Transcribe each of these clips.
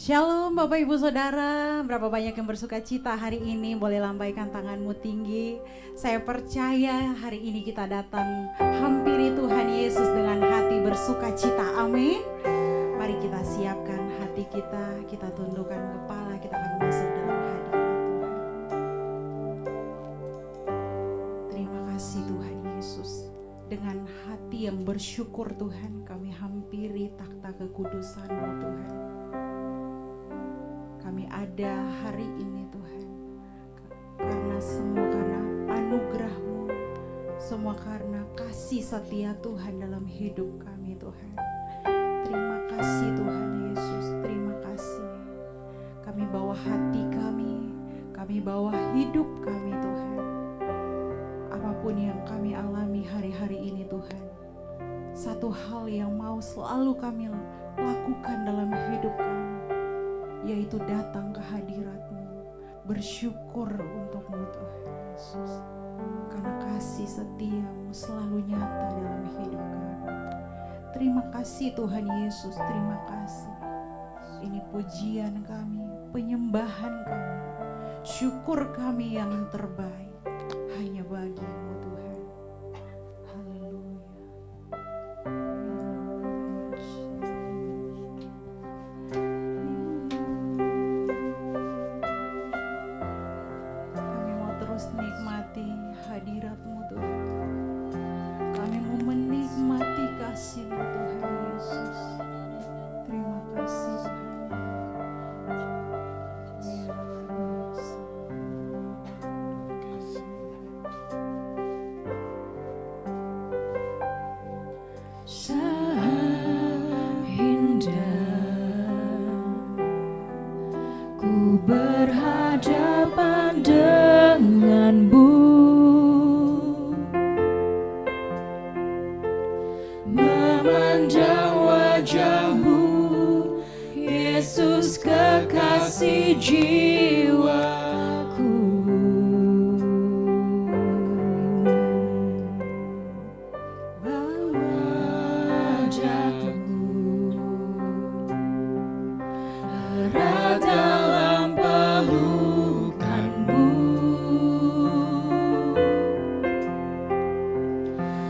Shalom Bapak Ibu Saudara, berapa banyak yang bersuka cita hari ini, boleh lambaikan tanganmu tinggi. Saya percaya hari ini kita datang hampiri Tuhan Yesus dengan hati bersuka cita, amin. Mari kita siapkan hati kita tundukkan kepala, kita akan masuk dalam hadirat Tuhan. Terima kasih Tuhan Yesus. Dengan hati yang bersyukur Tuhan, kami hampiri takhta kekudusan-Mu Tuhan. Kami ada hari ini Tuhan, karena anugerah-Mu, semua karena kasih setia Tuhan dalam hidup kami Tuhan. Terima kasih Tuhan Yesus, terima kasih. Kami bawa hati kami bawa hidup kami Tuhan. Apapun yang kami alami hari-hari ini Tuhan, satu hal yang mau selalu kami lakukan dalam hidup kami, yaitu datang ke hadirat-Mu, bersyukur untuk-Mu Tuhan Yesus. Karena kasih setia-Mu selalu nyata dalam hidup kami. Terima kasih Tuhan Yesus, terima kasih. Ini pujian kami, penyembahan kami, syukur kami yang terbaik hanya bagi-Mu Tuhan. Haleluya. Nikmati hadirat-Mu Tuhan. Kami mau menikmati kasih-Mu Tuhan Yesus. Terima kasih Tuhan. Ku berhadapan dengan-Mu, memandang wajah-Mu, Yesus kekasih jiwaku. Wajah-Mu erat dalam pelukan-Mu,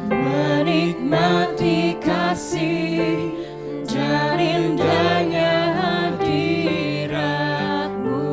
menikmati kasih dan indahnya hadirat-Mu.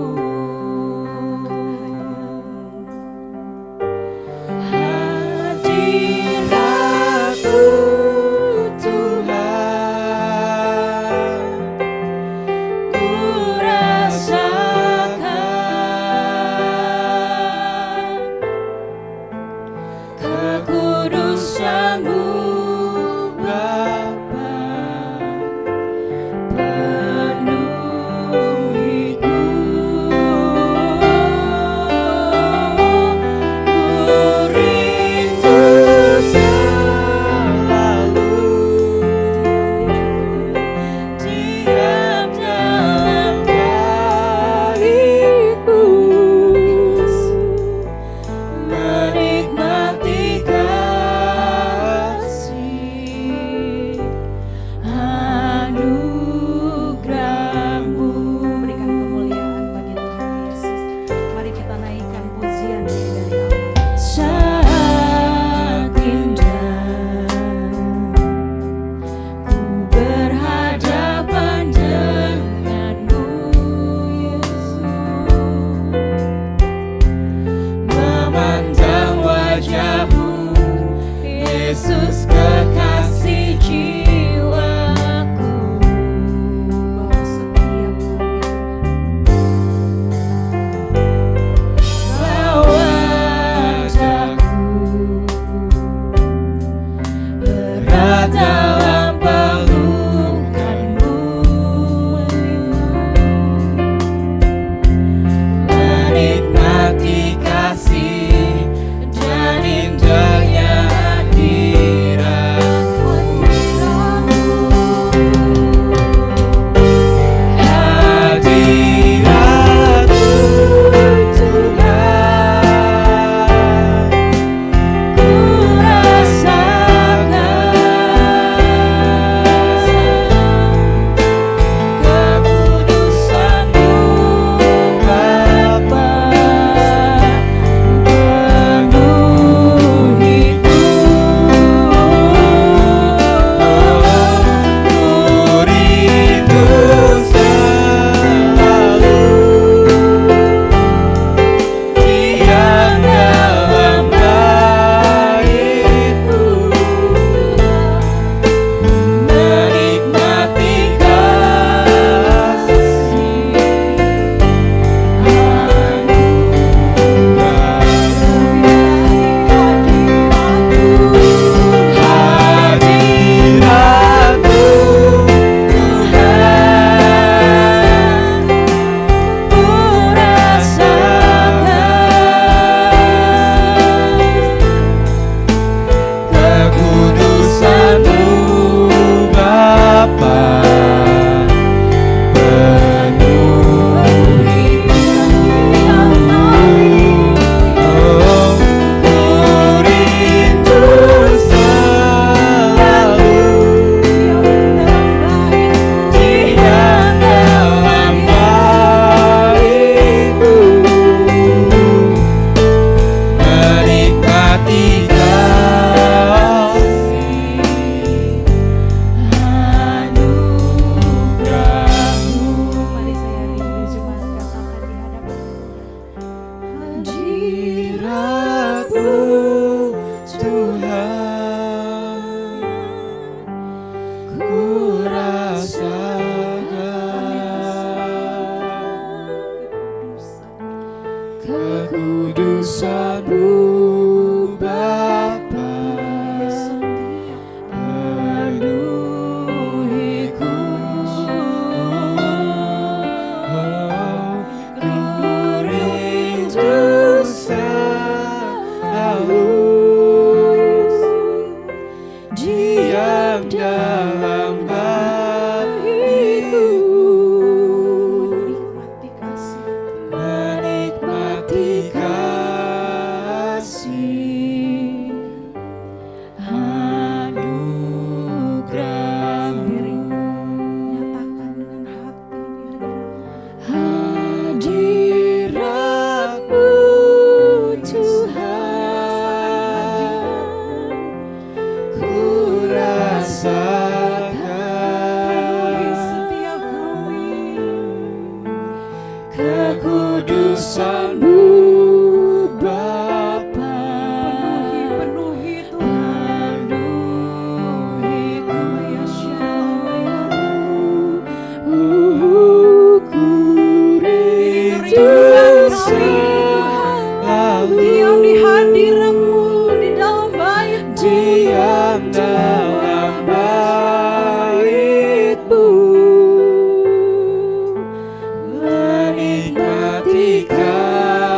kekudusan-Mu Bapa. Penuhi Tuhan. Penuhiku ku rindu selalu Diam di hadirat-Mu, di dalam bait-Mu. diam dalam bait-Mu, menikmati kasih-Mu.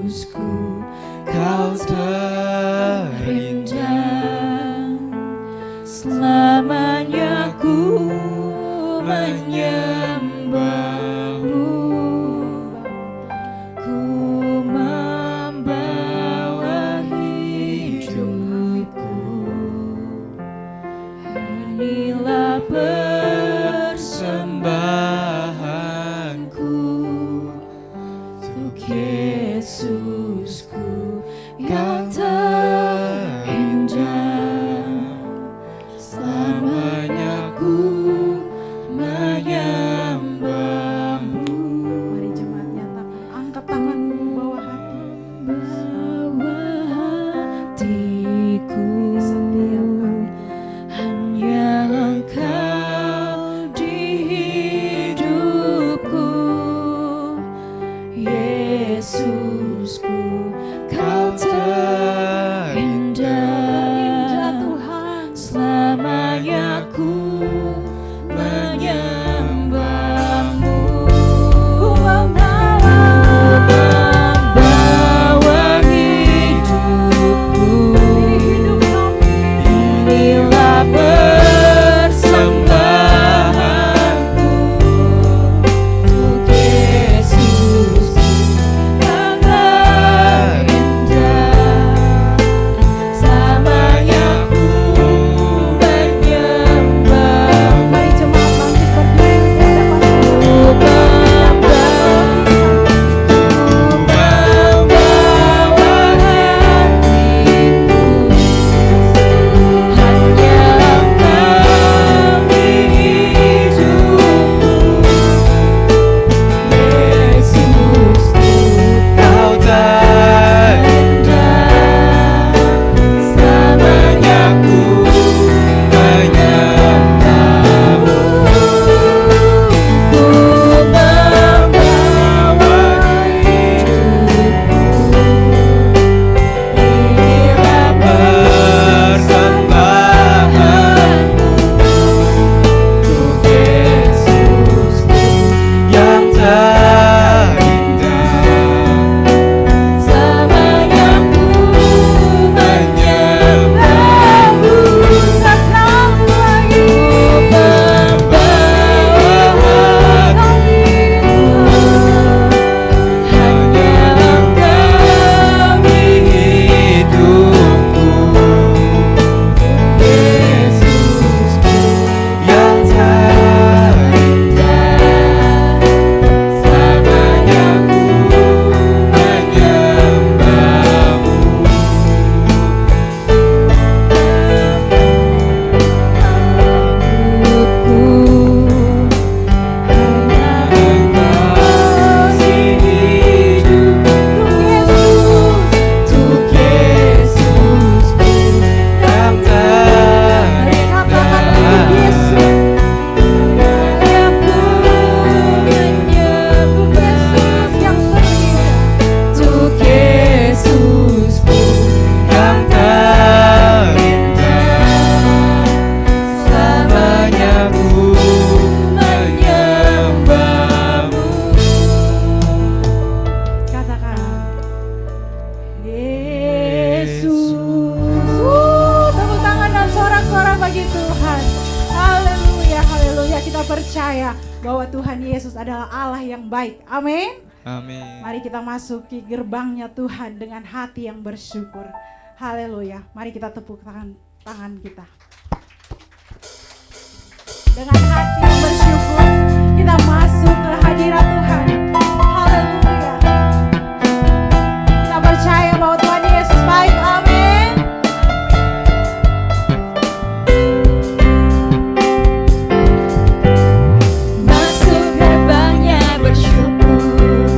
Yesusku, Kau terindah. Selamanya ku menyembahmu, ku membawa hidupku. Inilah persembahanku untuk Yesusku yang terindah. Selamanya ku menyembahmu. Mari jemaat nyatakan, angkat tanganmu bawa hati. Bawa hatiku, hanya Engkau di hidupku. Yesusku, Kau terindah. Tuhan. Selamanya ku menyembahmu, ku membawa hidupku. Inilah persembahanku untuk Yesus yang terindah. Selamanya ku menyembahmu. Mari jemaat bangkit berdiri di hadapan Tuhan. percaya bahwa Tuhan Yesus adalah Allah yang baik. Amin. Amin. Mari kita masuki gerbangnya Tuhan dengan hati yang bersyukur. Haleluya. Mari kita tepuk tangan kita. Dengan hati yang bersyukur kita masuk ke hadirat Tuhan. Haleluya. Kita percaya bahwa Tuhan Yesus baik. Amin. Masuk gerbangnya bersyukur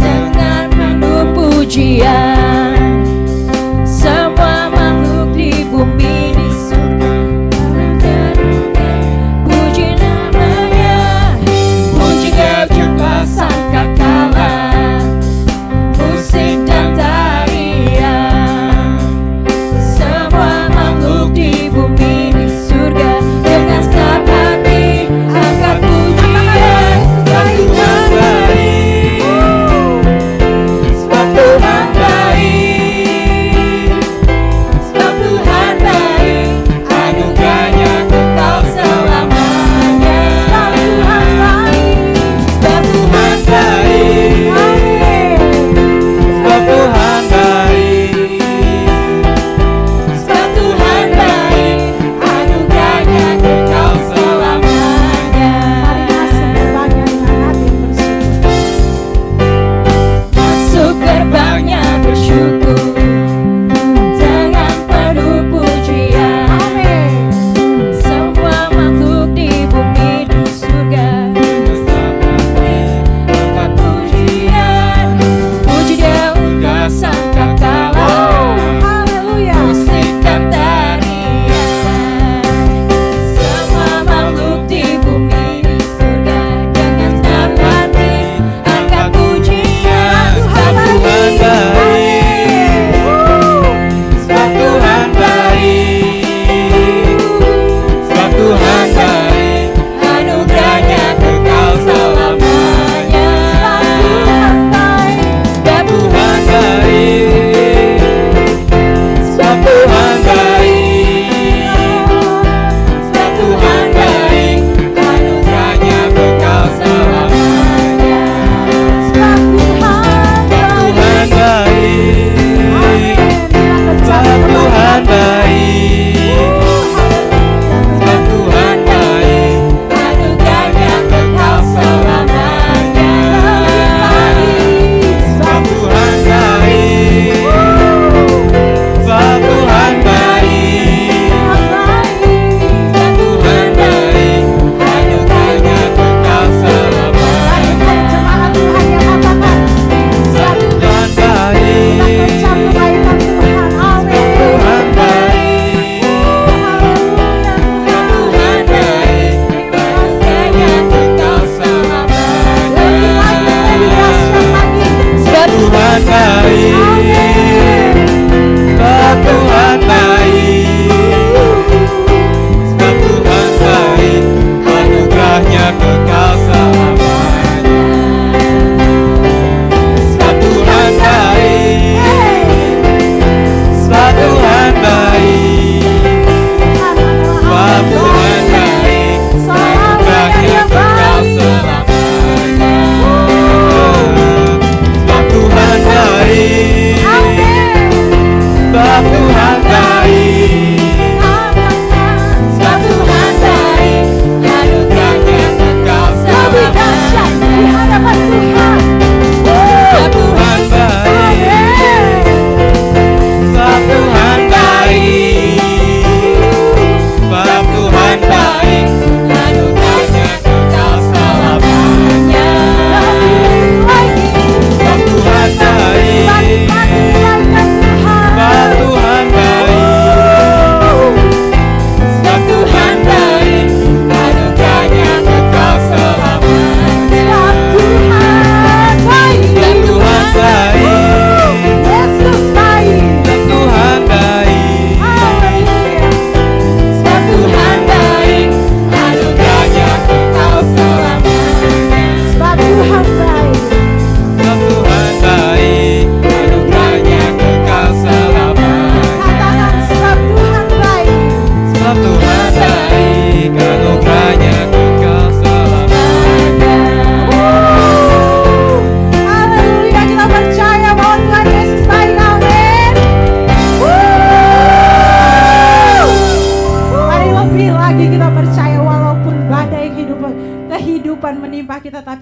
dengan penuh pujian. Semua makhluk di bumi di surga mendengarkan puji namanya. Puji kau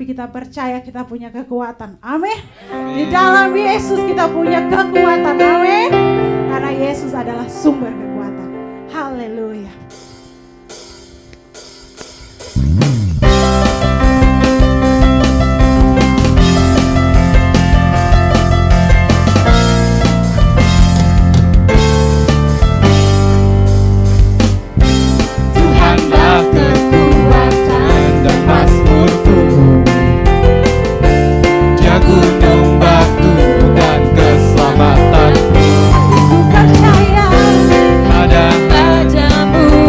tapi kita percaya kita punya kekuatan. Amin. Di dalam Yesus kita punya kekuatan. Amin. Karena Yesus adalah sumber kekuatan. Haleluya. Tuhanlah kekuatan dan mazmurku, Dia gunung batu dan keselamatanku. Ku percaya Padamu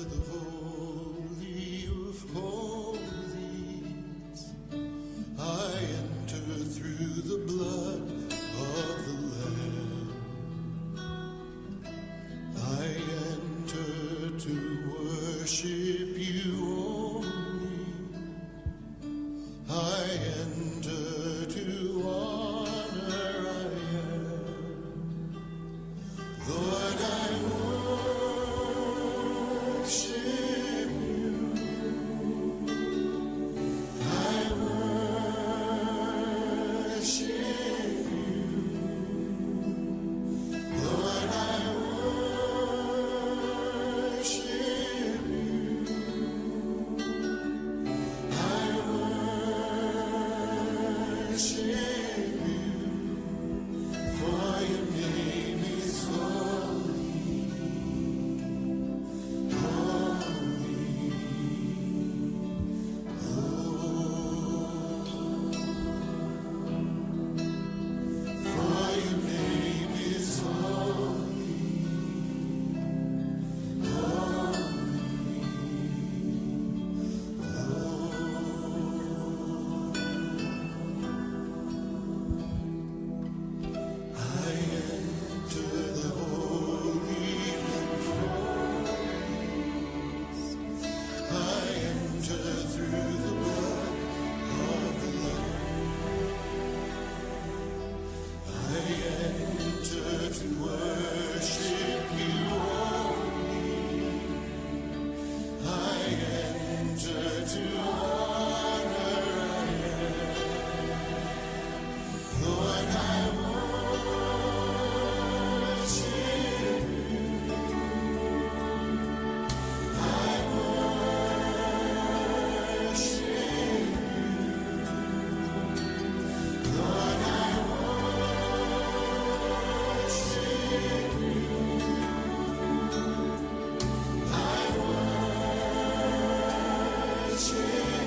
the Holy of Holies. I enter through the blood of the Lamb. I enter to worship you only. I enter to honor I am. Lord, I worship you. I worship you. Lord, I worship you. I worship you. For your name is holy, holy, for your name is holy, I enter the holy of holies. I enter through the blood of the Lamb. I enter to worship you only. I enter to honor I am. Lord, I worship you. I worship you. Lord, I worship you. I worship you.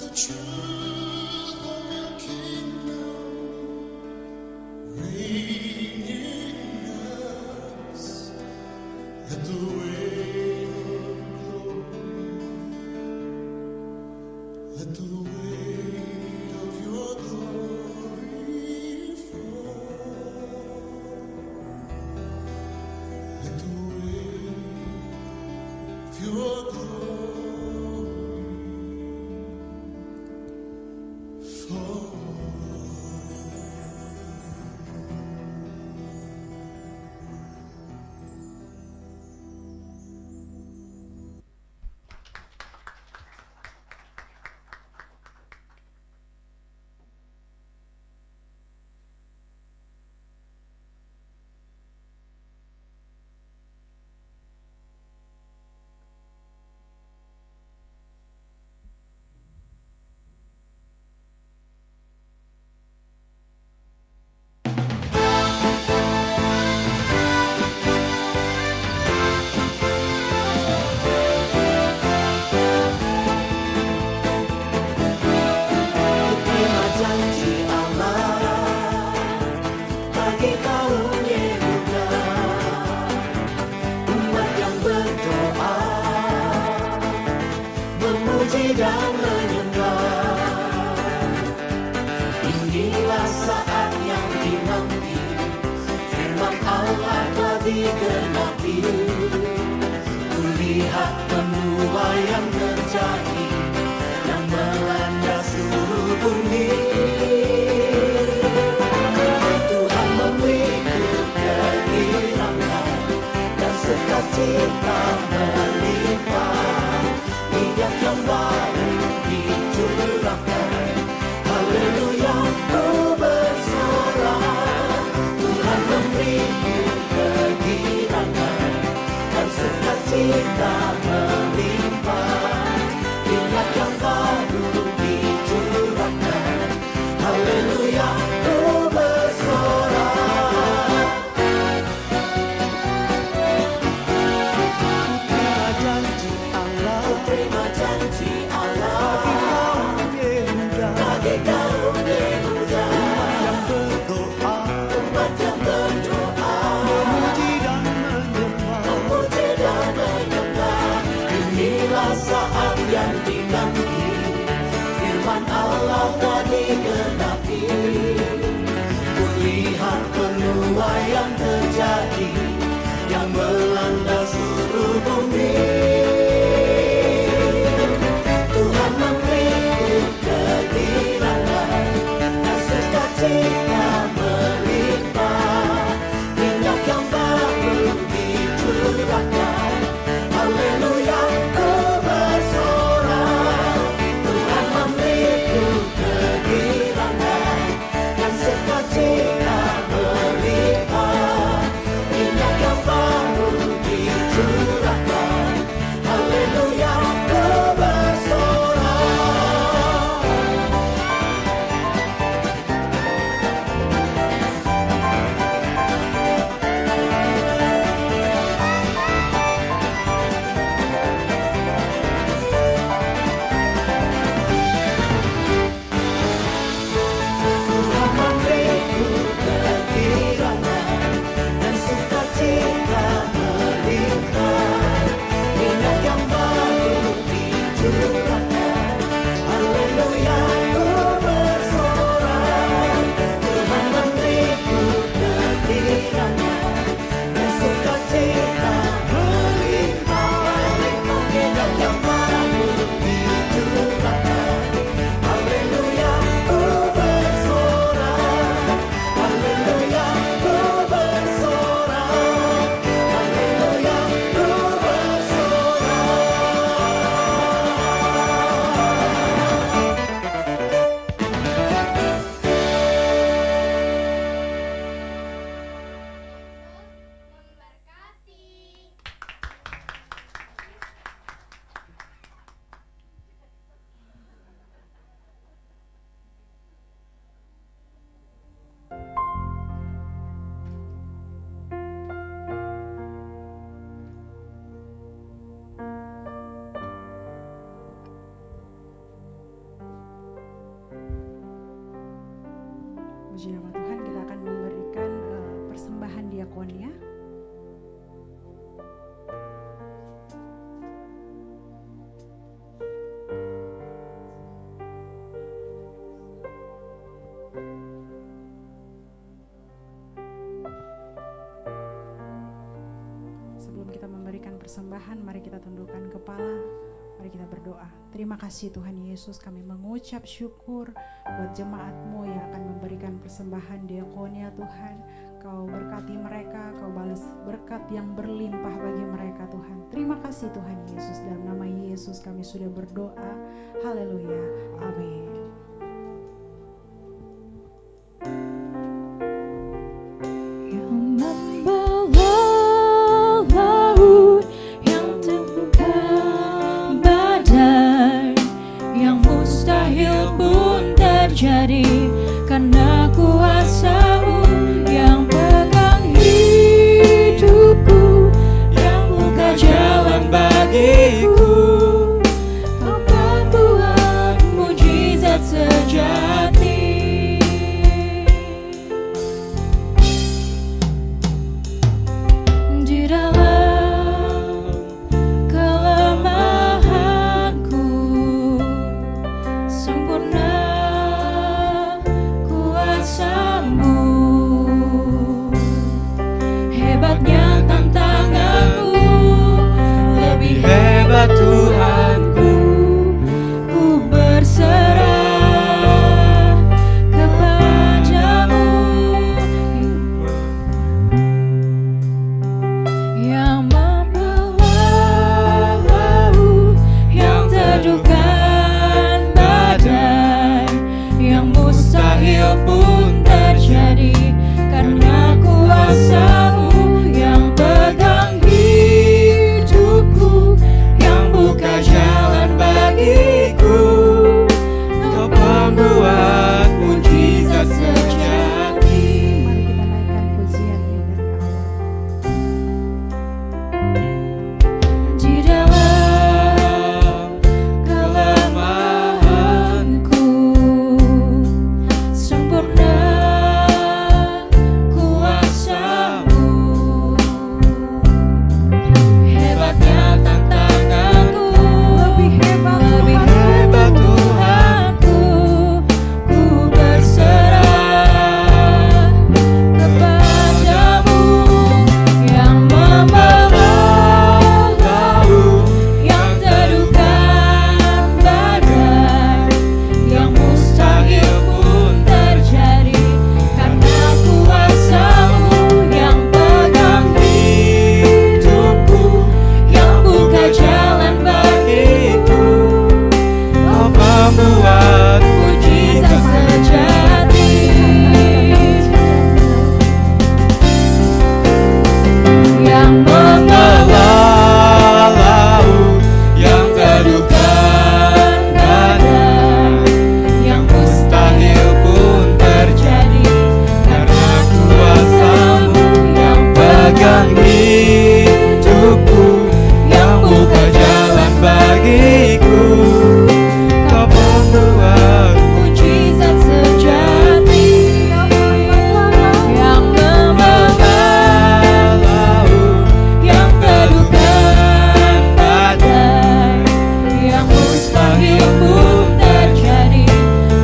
the truth of your kingdom reign in us. Let the weight of glory, let the weight of your glory fall. Let the weight of your glory fall. Terima janji Allah bagi kaum Yehuda, umat yang berdoa, memuji dan menyembah. Inilah saat yang dinanti, firman Allah telah digenapi. Kulihat penuai yang terjadi, yang melanda seluruh bumi. Tuhan memberi kegembiraan dan sukacita melimpah. Minyak yang baru dicurahkan, haleluya ku bersorak. Tuhan memberi kegembiraan dan sukacita melimpah. Minyak yang baru dicurahkan, haleluya ku bersorak. Terima janji Allah, terima janji Allah bagi kaum Yehuda, umat yang berdoa, memuji dan menyembah. kita memberikan persembahan, mari kita tundukkan kepala, mari kita berdoa. Terima kasih Tuhan Yesus, kami mengucap syukur buat jemaat-Mu yang akan memberikan persembahan diakonia Tuhan. Kau berkati mereka, Kau balas berkat yang berlimpah bagi mereka Tuhan. Terima kasih Tuhan Yesus, dalam nama Yesus kami sudah berdoa. Haleluya, amin. Jadi karena kuasa-Mu yang pegang hidupku, yang buka jalan bagiku, Kau membuat mujizat sejati. Di dalam kelemahanku sempurna hebatnya tantanganku, lebih hebat Tuhanku. Ku berserah kepadamu, yang membelah laut, yang teduhkan badai, yang mustahil pun terjadi karena kuasa-Mu yang pegang hidupku, yang buka jalan bagiku. Kau pembuat mujizat sejati. Mari kita naikkan pujiannya dari awal. Di dalam kelemahanku sempurna kuasa-Mu, hebatnya tantanganku, lebih hebat Tuhanku. Ku berserah kepadamu, yang membelah laut, yang teduhkan badai, yang mustahil pun terjadi karena kuasa-Mu yang pegang hidupku, yang buka jalan bagiku. Kau membuat mujizat sejati. Yang membelah laut, yang teduhkan badai, yang mustahil pun terjadi karena kuasa-Mu yang pegang hidupku, yang buka jalan bagiku. Kau membuat mujizat sejati. Yang membelah laut, yang teduhkan badai, yang mustahil pun terjadi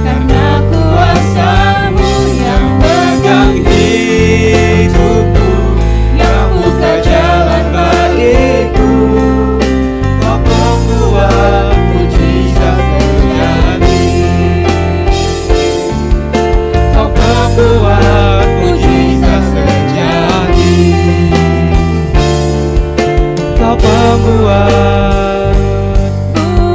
karena kuasa-Mu yang pegang hidupku, yang buka jalan bagiku. Kau membuat mujizat sejati. Kau membuat mujizat sejati. Kau membuat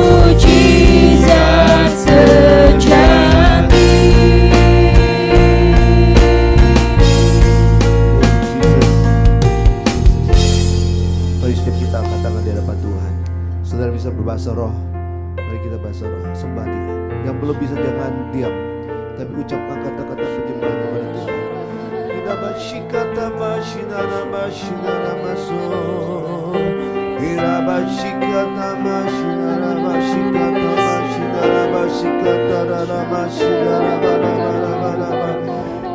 mujizat sejati. Mari setiap kita angkat tangan di hadapan Tuhan. Saudara bisa berbahasa roh. Mari kita bahasa roh, sembah Dia. Yang belum bisa jangan diam, tapi ucapkan kata-kata penyembahan kepada Tuhan. Kita basyikata basyinara basyinara maso. Kita basyikata basyinara basyikata basyinara basyikata rara basyinara bara bara bara bara.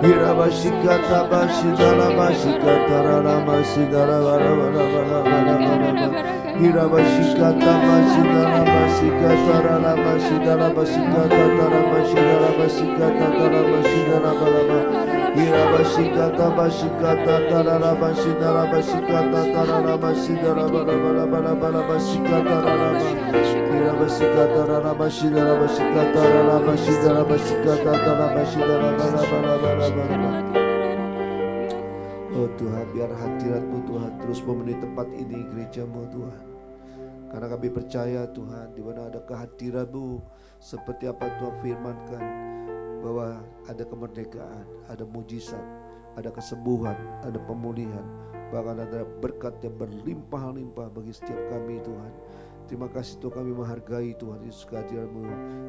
Kita basyikata basyinara basyikata rara basyinara bara bara bara bara bara. Kita basyikata basyinara basyikata rara basyinara basyikata rara basyinara basyikata rara basyinara bara bara. Irabasikata basikata tararabasina rabasikata tararabasina rabarabarabarabasikata raraba. Irabasikata rarabasina rabasikata rarabasina rabasikata tararabasina rabarabarabarabarabaraba. Oh Tuhan, biar hadirat-Mu Tuhan terus memenuhi tempat ini, gereja-Mu Tuhan. Karena kami percaya Tuhan, di mana ada kehadiran-Mu, seperti apa Tuhan firmankan, bahwa ada kemerdekaan, ada mujizat, ada kesembuhan, ada pemulihan, bahkan ada berkat yang berlimpah-limpah bagi setiap kami Tuhan. Terima kasih Tuhan, kami menghargai Tuhan Yesus kehadiran-Mu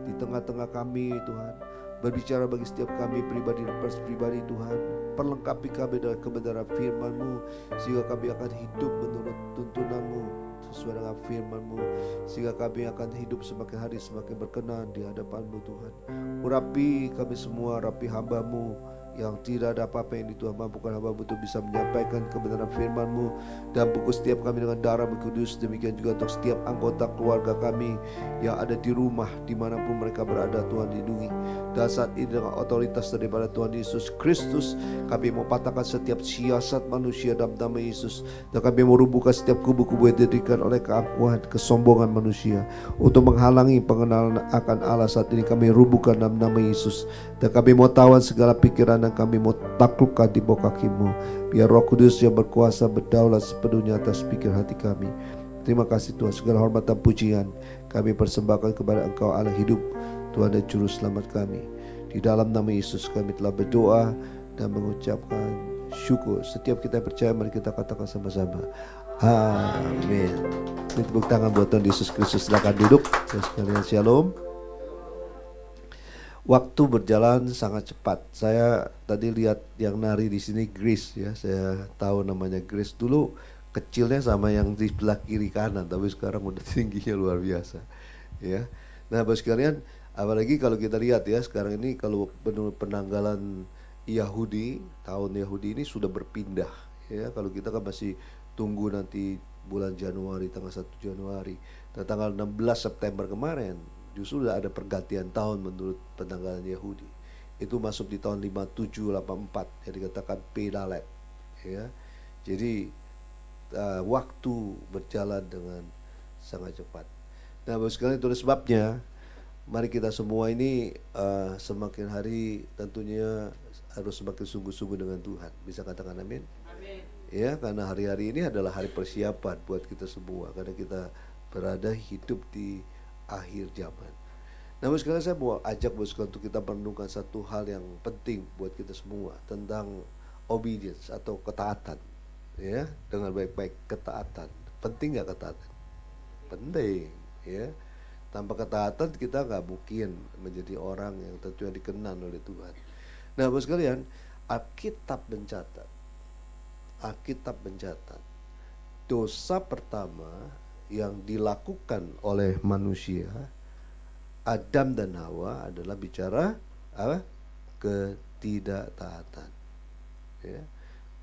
di tengah-tengah kami Tuhan. Berbicara bagi setiap kami pribadi dan pribadi Tuhan. Perlengkapi kami dengan kebenaran firman-Mu, sehingga kami akan hidup menurut tuntunan-Mu, sesuai dengan firman-Mu, sehingga kami akan hidup semakin hari semakin berkenan di hadapan-Mu Tuhan. Urapi kami semua, rapi hamba-Mu yang tidak ada apa-apa yang Tuhan mampukan hamba-Mu untuk bisa menyampaikan kebenaran firman-Mu, dan bungkus setiap kami dengan darah-Mu kudus. Demikian juga untuk setiap anggota keluarga kami yang ada di rumah dimanapun mereka berada, Tuhan lindungi. Dan saat ini dengan otoritas daripada Tuhan Yesus Kristus, kami mau patahkan setiap siasat manusia dalam nama Yesus, dan kami mau rubuhkan setiap kubu-kubu yang didirikan oleh keangkuhan, kesombongan manusia untuk menghalangi pengenalan akan Allah. Saat ini kami rubuhkan dalam nama Yesus, dan kami mau tawan segala pikiran, dan kami mau taklukkan di bawah kaki-Mu. Biar Roh Kudus yang berkuasa berdaulat sepenuhnya atas pikir hati kami. Terima kasih Tuhan, segala hormat dan pujian kami persembahkan kepada Engkau Allah hidup, Tuhan dan Juru Selamat kami. Di dalam nama Yesus kami telah berdoa dan mengucapkan syukur. Setiap kita percaya, mari kita katakan sama-sama, amin. Tepuk tangan buat Tuhan Yesus Kristus. Silakan duduk. Sekalian shalom. Waktu berjalan sangat cepat. Saya tadi lihat yang nari di sini Grace ya. Saya tahu namanya Grace. Dulu kecilnya sama yang di sebelah kiri kanan, tapi sekarang udah tingginya luar biasa. Ya. Nah, Bapak sekalian, apalagi kalau kita lihat ya, sekarang ini kalau menurut penanggalan Yahudi, tahun Yahudi ini sudah berpindah ya. Kalau kita kan masih tunggu nanti bulan Januari, tanggal 1 Januari. Dan tanggal 16 September kemarin justru sudah ada pergantian tahun menurut penanggalan Yahudi. Itu masuk di tahun 5784 yang dikatakan Pedalet ya. Jadi waktu berjalan dengan sangat cepat. Nah, Bapak sekalian, itu sebabnya mari kita semua ini semakin hari tentunya harus semakin sungguh-sungguh dengan Tuhan. Bisa katakan amin? Amin. Ya, karena hari-hari ini adalah hari persiapan buat kita semua, karena kita berada hidup di akhir zaman. Namun sekarang saya mau ajak bosku untuk kita merenungkan satu hal yang penting buat kita semua tentang obedience atau ketaatan. Ya, dengan baik-baik ketaatan. Penting nggak ketaatan? Penting. Ya, tanpa ketaatan kita nggak mungkin menjadi orang yang tentunya dikenal oleh Tuhan. Nah, bos sekalian, Alkitab mencatat dosa pertama yang dilakukan oleh manusia, Adam dan Hawa, adalah bicara apa? Ketidaktaatan. Ya.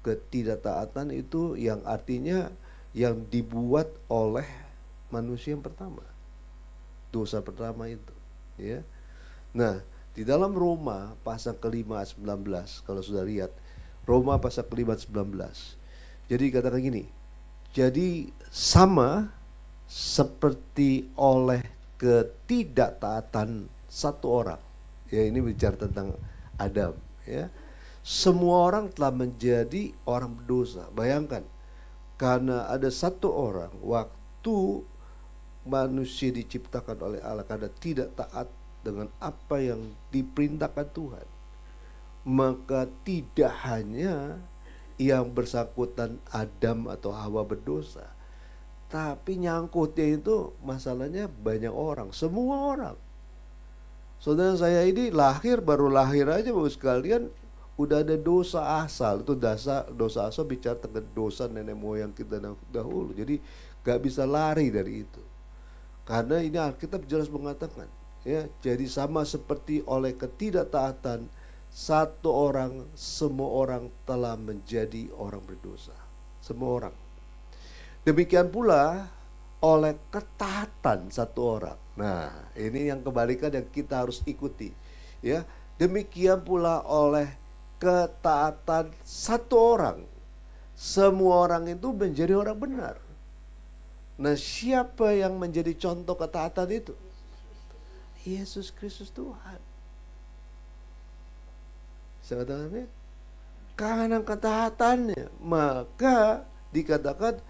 Ketidaktaatan itu yang artinya yang dibuat oleh manusia yang pertama. Dosa pertama itu, ya. Nah, di dalam Roma pasal ke-5 ayat 19, kalau sudah lihat Roma pasal ke-5 ayat 19. Jadi katakan gini, jadi sama seperti oleh ketidaktaatan satu orang. Ya, ini bicara tentang Adam, ya. Semua orang telah menjadi orang berdosa. Bayangkan, karena ada satu orang, waktu manusia diciptakan oleh Allah karena tidak taat dengan apa yang diperintahkan Tuhan, maka tidak hanya yang bersangkutan Adam atau Hawa berdosa, tapi nyangkutnya itu masalahnya banyak orang, semua orang. Saudara saya ini baru lahir aja Bapak sekalian, udah ada dosa asal. Itu dosa asal bicara tentang dosa nenek moyang kita dahulu. Jadi gak bisa lari dari itu. Karena ini Alkitab jelas mengatakan, ya, jadi sama seperti oleh ketidaktaatan satu orang, semua orang telah menjadi orang berdosa. Semua orang. Demikian pula oleh ketaatan satu orang. Nah, ini yang kebalikan yang kita harus ikuti. Ya, demikian pula oleh ketaatan satu orang, semua orang itu menjadi orang benar. Nah, siapa yang menjadi contoh ketaatan itu? Yesus Kristus Tuhan. Saya katakan amin. Karena ketaatannya, maka dikatakan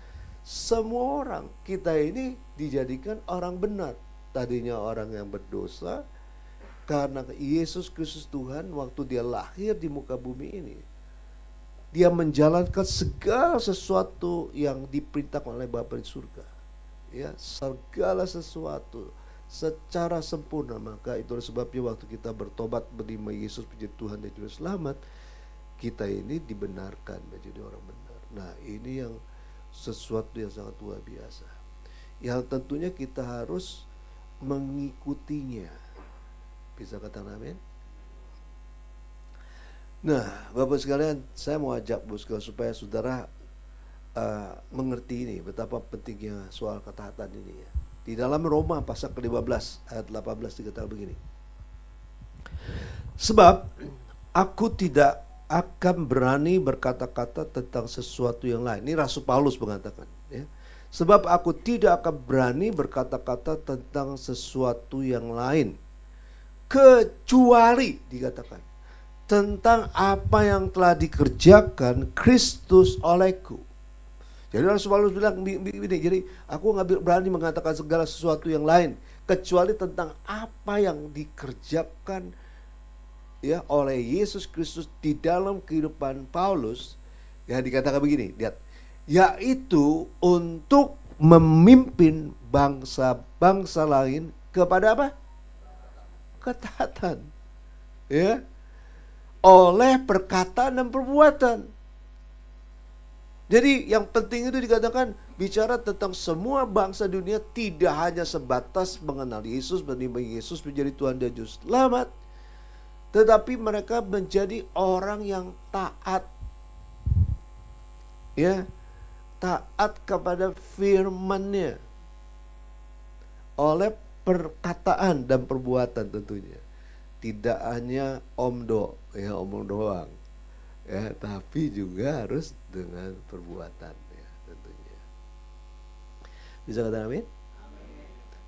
semua orang kita ini dijadikan orang benar. Tadinya orang yang berdosa, karena Yesus Kristus Tuhan waktu dia lahir di muka bumi ini, dia menjalankan segala sesuatu yang diperintahkan oleh Bapa di surga. Ya, segala sesuatu secara sempurna. Maka itulah sebabnya waktu kita bertobat menerima Yesus menjadi Tuhan dan Juru Selamat, kita ini dibenarkan menjadi orang benar. Nah, ini yang sesuatu yang sangat luar biasa, yang tentunya kita harus mengikutinya. Bisa katakan amin? Nah, Bapak sekalian, saya mau ajak supaya saudara mengerti ini, betapa pentingnya soal ketaatan ini ya. Di dalam Roma pasal ke-15 ayat 18 dikatakan begini. Sebab aku tidak akan berani berkata-kata tentang sesuatu yang lain. Ini Rasul Paulus mengatakan ya. Sebab aku tidak akan berani berkata-kata tentang sesuatu yang lain, kecuali dikatakan tentang apa yang telah dikerjakan Kristus olehku. Jadi Rasul Paulus bilang begini, jadi aku nggak berani mengatakan segala sesuatu yang lain kecuali tentang apa yang dikerjakan ya oleh Yesus Kristus di dalam kehidupan Paulus. Ya, dikatakan begini, lihat, yaitu untuk memimpin bangsa-bangsa lain kepada apa? Ketaatan. Ya. Oleh perkataan dan perbuatan. Jadi yang penting itu dikatakan bicara tentang semua bangsa dunia, tidak hanya sebatas mengenal Yesus, menerima Yesus menjadi Tuhan dan Juru Selamat, tetapi mereka menjadi orang yang taat. Ya, taat kepada firman-Nya oleh perkataan dan perbuatan tentunya. Tidak hanya omong doang. Ya, tapi juga harus dengan perbuatan ya, tentunya. Bisa katakan amin?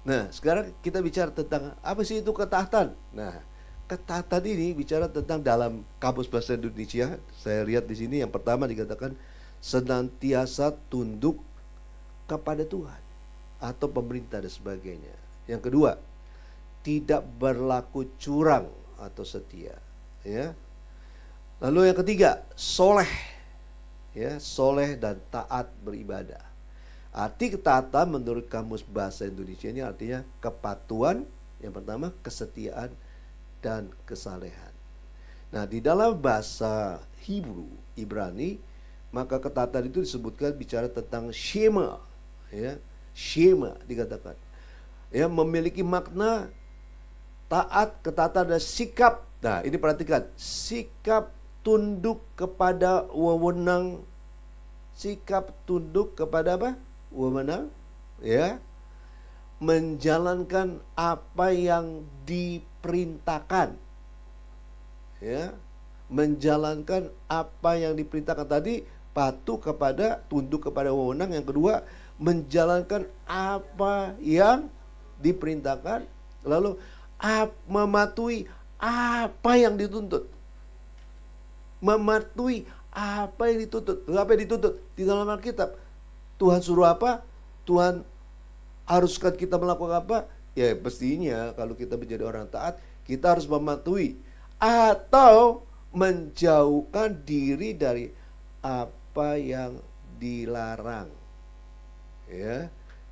Nah, sekarang kita bicara tentang apa sih itu ketaatan. Nah, ketaatan ini bicara tentang dalam Kamus Bahasa Indonesia. Saya lihat di sini yang pertama dikatakan senantiasa tunduk kepada Tuhan atau pemerintah dan sebagainya. Yang kedua, tidak berlaku curang atau setia, ya. Lalu yang ketiga, soleh, ya, soleh dan taat beribadah. Arti ketaatan menurut Kamus Bahasa Indonesia ini artinya kepatuhan, yang pertama kesetiaan dan kesalehan. Nah, di dalam bahasa Hebrew, Ibrani, maka ketaatan itu disebutkan bicara tentang shema, ya, shema dikatakan, ya, memiliki makna taat, ketaatan dan sikap. Nah, ini perhatikan, sikap tunduk kepada wewenang, sikap tunduk kepada apa? Wewenang, ya, menjalankan apa yang diperintahkan, ya, menjalankan apa yang diperintahkan tadi, patuh kepada, tunduk kepada wewenang. Yang kedua, menjalankan apa yang diperintahkan, lalu mematuhi apa yang dituntut. Mematuhi apa yang dituntut. Apa yang dituntut? Di dalam Alkitab, Tuhan suruh apa? Tuhan haruskan kita melakukan apa? Ya, pastinya kalau kita menjadi orang taat, kita harus mematuhi atau menjauhkan diri dari apa yang dilarang. Ya,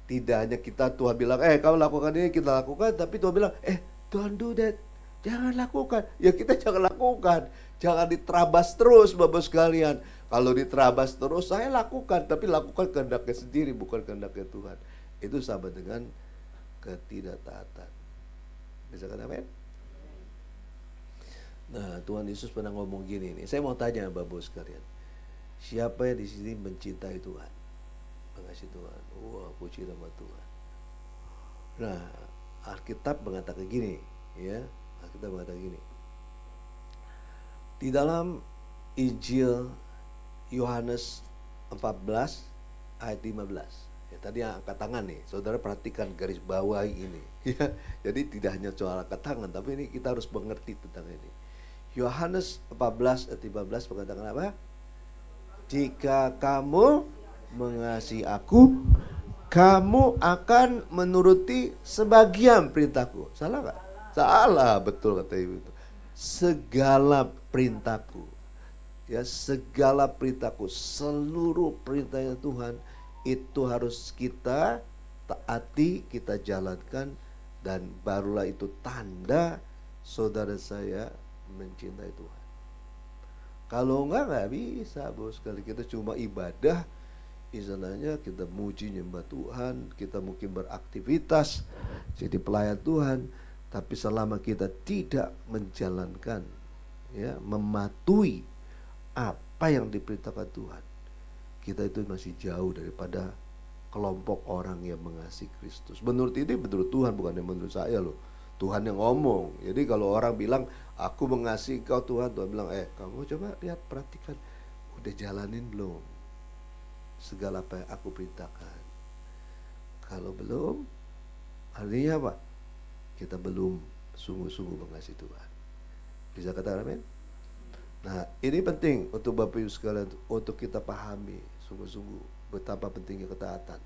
tidak hanya kita, Tuhan bilang, kamu lakukan ini, kita lakukan, tapi Tuhan bilang, don't do that, jangan lakukan. Ya, kita jangan lakukan. Jangan diterabas terus, Bapak sekalian. Kalau diterabas terus, saya lakukan, tapi lakukan kehendaknya sendiri, bukan kehendaknya Tuhan. Itu sama dengan ketidaktaatan. Bisa kata amin? Nah, Tuhan Yesus pernah ngomong gini nih. Saya mau tanya Bapak sekalian, siapa yang di sini mencintai Tuhan? Mengasihi Tuhan. Wah, puji nama Tuhan. Nah, Alkitab mengatakan gini, ya. Alkitab mengatakan gini. Di dalam Injil Yohanes 14 ayat 15. Ya, tadi yang angkat tangan nih, saudara perhatikan garis bawahi ini. Ya, jadi tidak hanya soal angkat tangan, tapi ini kita harus mengerti tentang ini. Yohanes 14 ayat 15 mengatakan apa? Jika kamu mengasihi aku, kamu akan menuruti sebagian perintahku. Salah nggak? Salah, betul kata ibu itu. Segala perintahku, ya segala perintahku, seluruh perintahnya Tuhan itu harus kita taati, kita jalankan, dan barulah itu tanda saudara saya mencintai Tuhan. Kalau nggak bisa, bos. Sekali kita cuma ibadah, istilahnya kita muji nyembah Tuhan, kita mungkin beraktivitas jadi pelayan Tuhan, tapi selama kita tidak menjalankan, ya, mematuhi apa yang diperintahkan Tuhan, kita itu masih jauh daripada kelompok orang yang mengasihi Kristus. Menurut ini menurut Tuhan, bukan yang menurut saya loh. Tuhan yang ngomong. Jadi kalau orang bilang aku mengasihi kau Tuhan, Tuhan bilang kamu coba lihat, perhatikan, udah jalanin belum segala apa yang aku perintahkan. Kalau belum, artinya apa? Kita belum sungguh-sungguh mengasihi Tuhan. Bisa katakan amin? Nah, ini penting untuk Bapak Ibu sekalian, untuk kita pahami sungguh-sungguh betapa pentingnya ketaatan.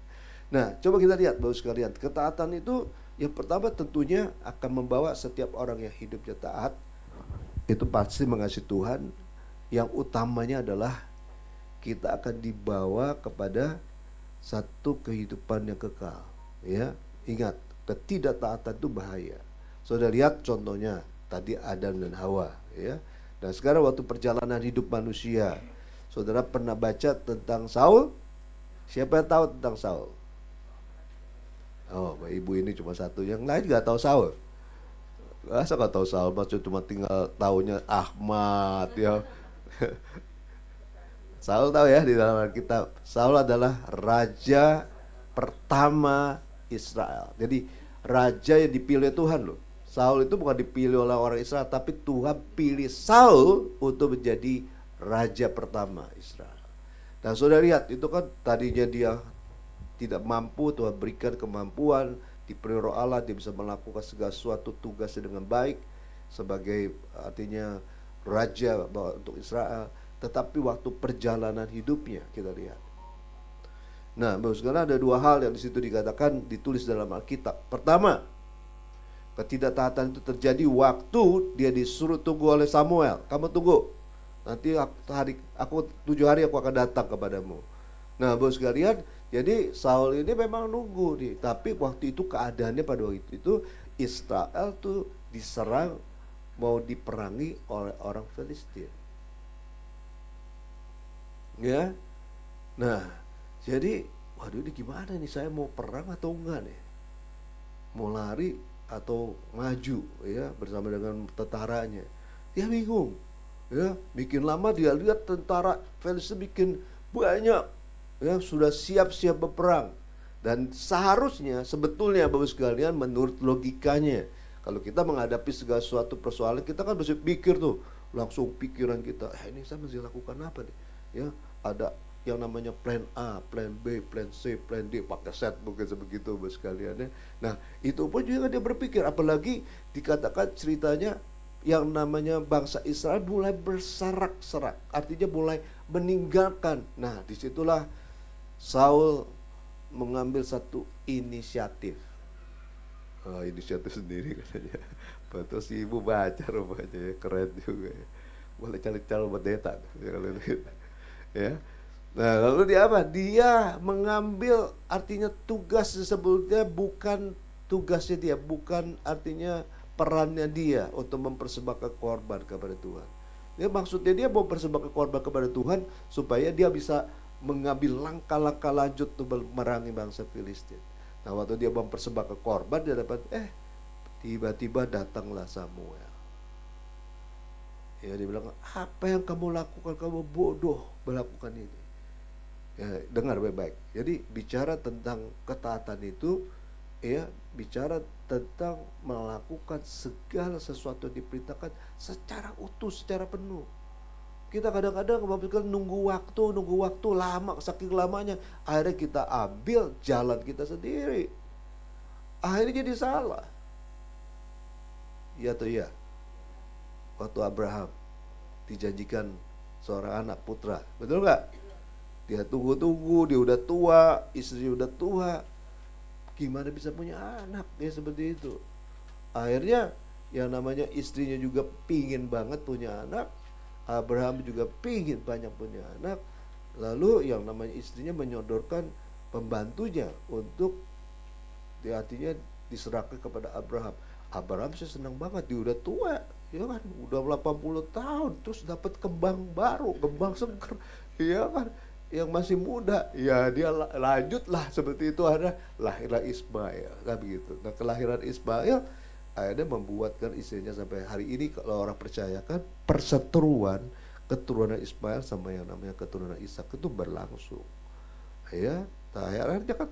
Nah, coba kita lihat Bapak Ibu sekalian, ketaatan itu yang pertama tentunya akan membawa setiap orang yang hidupnya taat itu pasti mengasihi Tuhan. Yang utamanya adalah kita akan dibawa kepada satu kehidupan yang kekal. Ya, ingat, ketidaktaatan itu bahaya. Saudara lihat contohnya tadi Adam dan Hawa, ya. Dan sekarang waktu perjalanan hidup manusia, saudara pernah baca tentang Saul? Siapa yang tahu tentang Saul? Oh, ibu ini cuma satu, yang lain nggak tahu Saul. Masa nggak tahu Saul? Maksudnya cuma tinggal taunya Ahmad, ya. Saul tahu ya, di dalam Alkitab Saul adalah raja pertama Israel. Jadi raja yang dipilih Tuhan loh. Saul itu bukan dipilih oleh orang Israel, tapi Tuhan pilih Saul untuk menjadi raja pertama Israel. Dan saudara lihat, itu kan tadinya dia tidak mampu, Tuhan berikan kemampuan, diberi Roh Allah, dia bisa melakukan segala sesuatu tugasnya dengan baik sebagai artinya raja untuk Israel. Tetapi waktu perjalanan hidupnya kita lihat. Nah, sekarang ada dua hal yang di situ dikatakan, ditulis dalam Alkitab. Pertama, ketidaktaatan itu terjadi waktu dia disuruh tunggu oleh Samuel. Kamu tunggu, nanti aku 7 hari aku akan datang kepadamu. Nah, bos sekalian, jadi Saul ini memang nunggu nih. Tapi waktu itu keadaannya pada waktu itu Israel tuh diserang, mau diperangi oleh orang Filistin. Ya, nah, jadi, waduh ini gimana nih, saya mau perang atau enggak nih? Mau lari atau maju, ya, bersama dengan tentaranya? Dia bingung, ya, bikin lama dia lihat tentara Filistin bikin banyak, ya, sudah siap-siap berperang. Dan seharusnya, sebetulnya Bapak sekalian, menurut logikanya, kalau kita menghadapi segala suatu persoalan, kita kan mesti pikir tuh, langsung pikiran kita, ini saya mesti lakukan apa nih? Ya, ada yang namanya plan A, plan B, plan C, plan D, pakai set mungkin sebegitu Bapak sekalian ya. Nah, itu pun juga dia berpikir, apalagi dikatakan ceritanya yang namanya bangsa Israel mulai berserak-serak, artinya mulai meninggalkan. Nah, disitulah Saul mengambil satu inisiatif. Inisiatif sendiri katanya. Betul, si ibu baca rupanya ya, keren juga ya. Boleh calon pendeta ya, kalau gitu. Ya. Nah, lalu dia apa? Dia mengambil, artinya tugas sebetulnya bukan tugasnya dia, bukan artinya perannya dia untuk mempersembahkan korban kepada Tuhan. Dia maksudnya dia mau persembahkan korban kepada Tuhan supaya dia bisa mengambil langkah-langkah lanjut untuk memerangi bangsa Filistin. Nah, waktu dia mempersembahkan korban, dia dapat tiba-tiba datanglah Samuel. Ya, dia bilang, apa yang kamu lakukan? Kamu bodoh melakukan ini. Ya, dengar baik-baik. Jadi bicara tentang ketaatan itu, ya, bicara tentang melakukan segala sesuatu yang diperintahkan secara utuh, secara penuh. Kita kadang-kadang nunggu waktu lama, saking lamanya akhirnya kita ambil jalan kita sendiri. Akhirnya jadi salah. Iya atau iya? Waktu Abraham dijanjikan seorang anak putra, betul nggak? Dia tunggu-tunggu, dia udah tua, istri udah tua, gimana bisa punya anak? Dia seperti itu. Akhirnya yang namanya istrinya juga pingin banget punya anak, Abraham juga pingin banyak punya anak. Lalu yang namanya istrinya menyodorkan pembantunya untuk artinya diserahkan kepada Abraham. Abraham sih senang banget, dia udah tua, ya kan, udah 80 tahun, terus dapat kembang baru, kembang seger, ya kan, yang masih muda, ya dia lanjutlah seperti itu, ada lahirlah Ismail, kan begitu. Nah kelahiran Ismail akhirnya membuatkan istrinya sampai hari ini kalau orang percayakan perseteruan keturunan Ismail sama yang namanya keturunan Ishak itu berlangsung. Ya, nah, akhirnya kan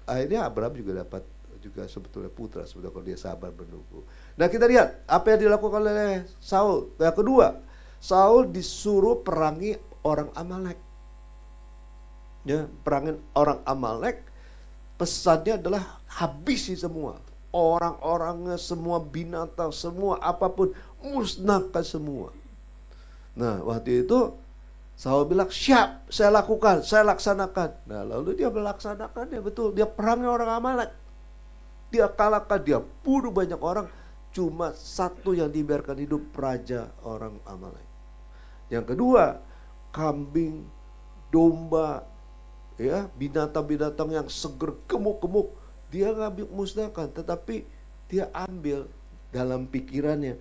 akhirnya Abraham juga dapat juga sebetulnya putra sebetulnya kalau dia sabar menunggu. Nah kita lihat apa yang dilakukan oleh Saul. Yang kedua, Saul disuruh perangi orang Amalek. Ya, perangin orang Amalek, pesannya adalah habisi semua. Orang-orangnya, semua binatang, semua apapun, musnahkan semua. Nah waktu itu Saul bilang, siap, saya lakukan, saya laksanakan. Nah lalu dia melaksanakan, ya betul, dia perangi orang Amalek. Dia kalahkan, dia bunuh banyak orang. Cuma satu yang dibiarkan hidup, raja orang Amalek. Yang kedua, kambing, domba, ya binatang-binatang yang seger, gemuk-gemuk, dia nggak musnahkan, tetapi dia ambil dalam pikirannya,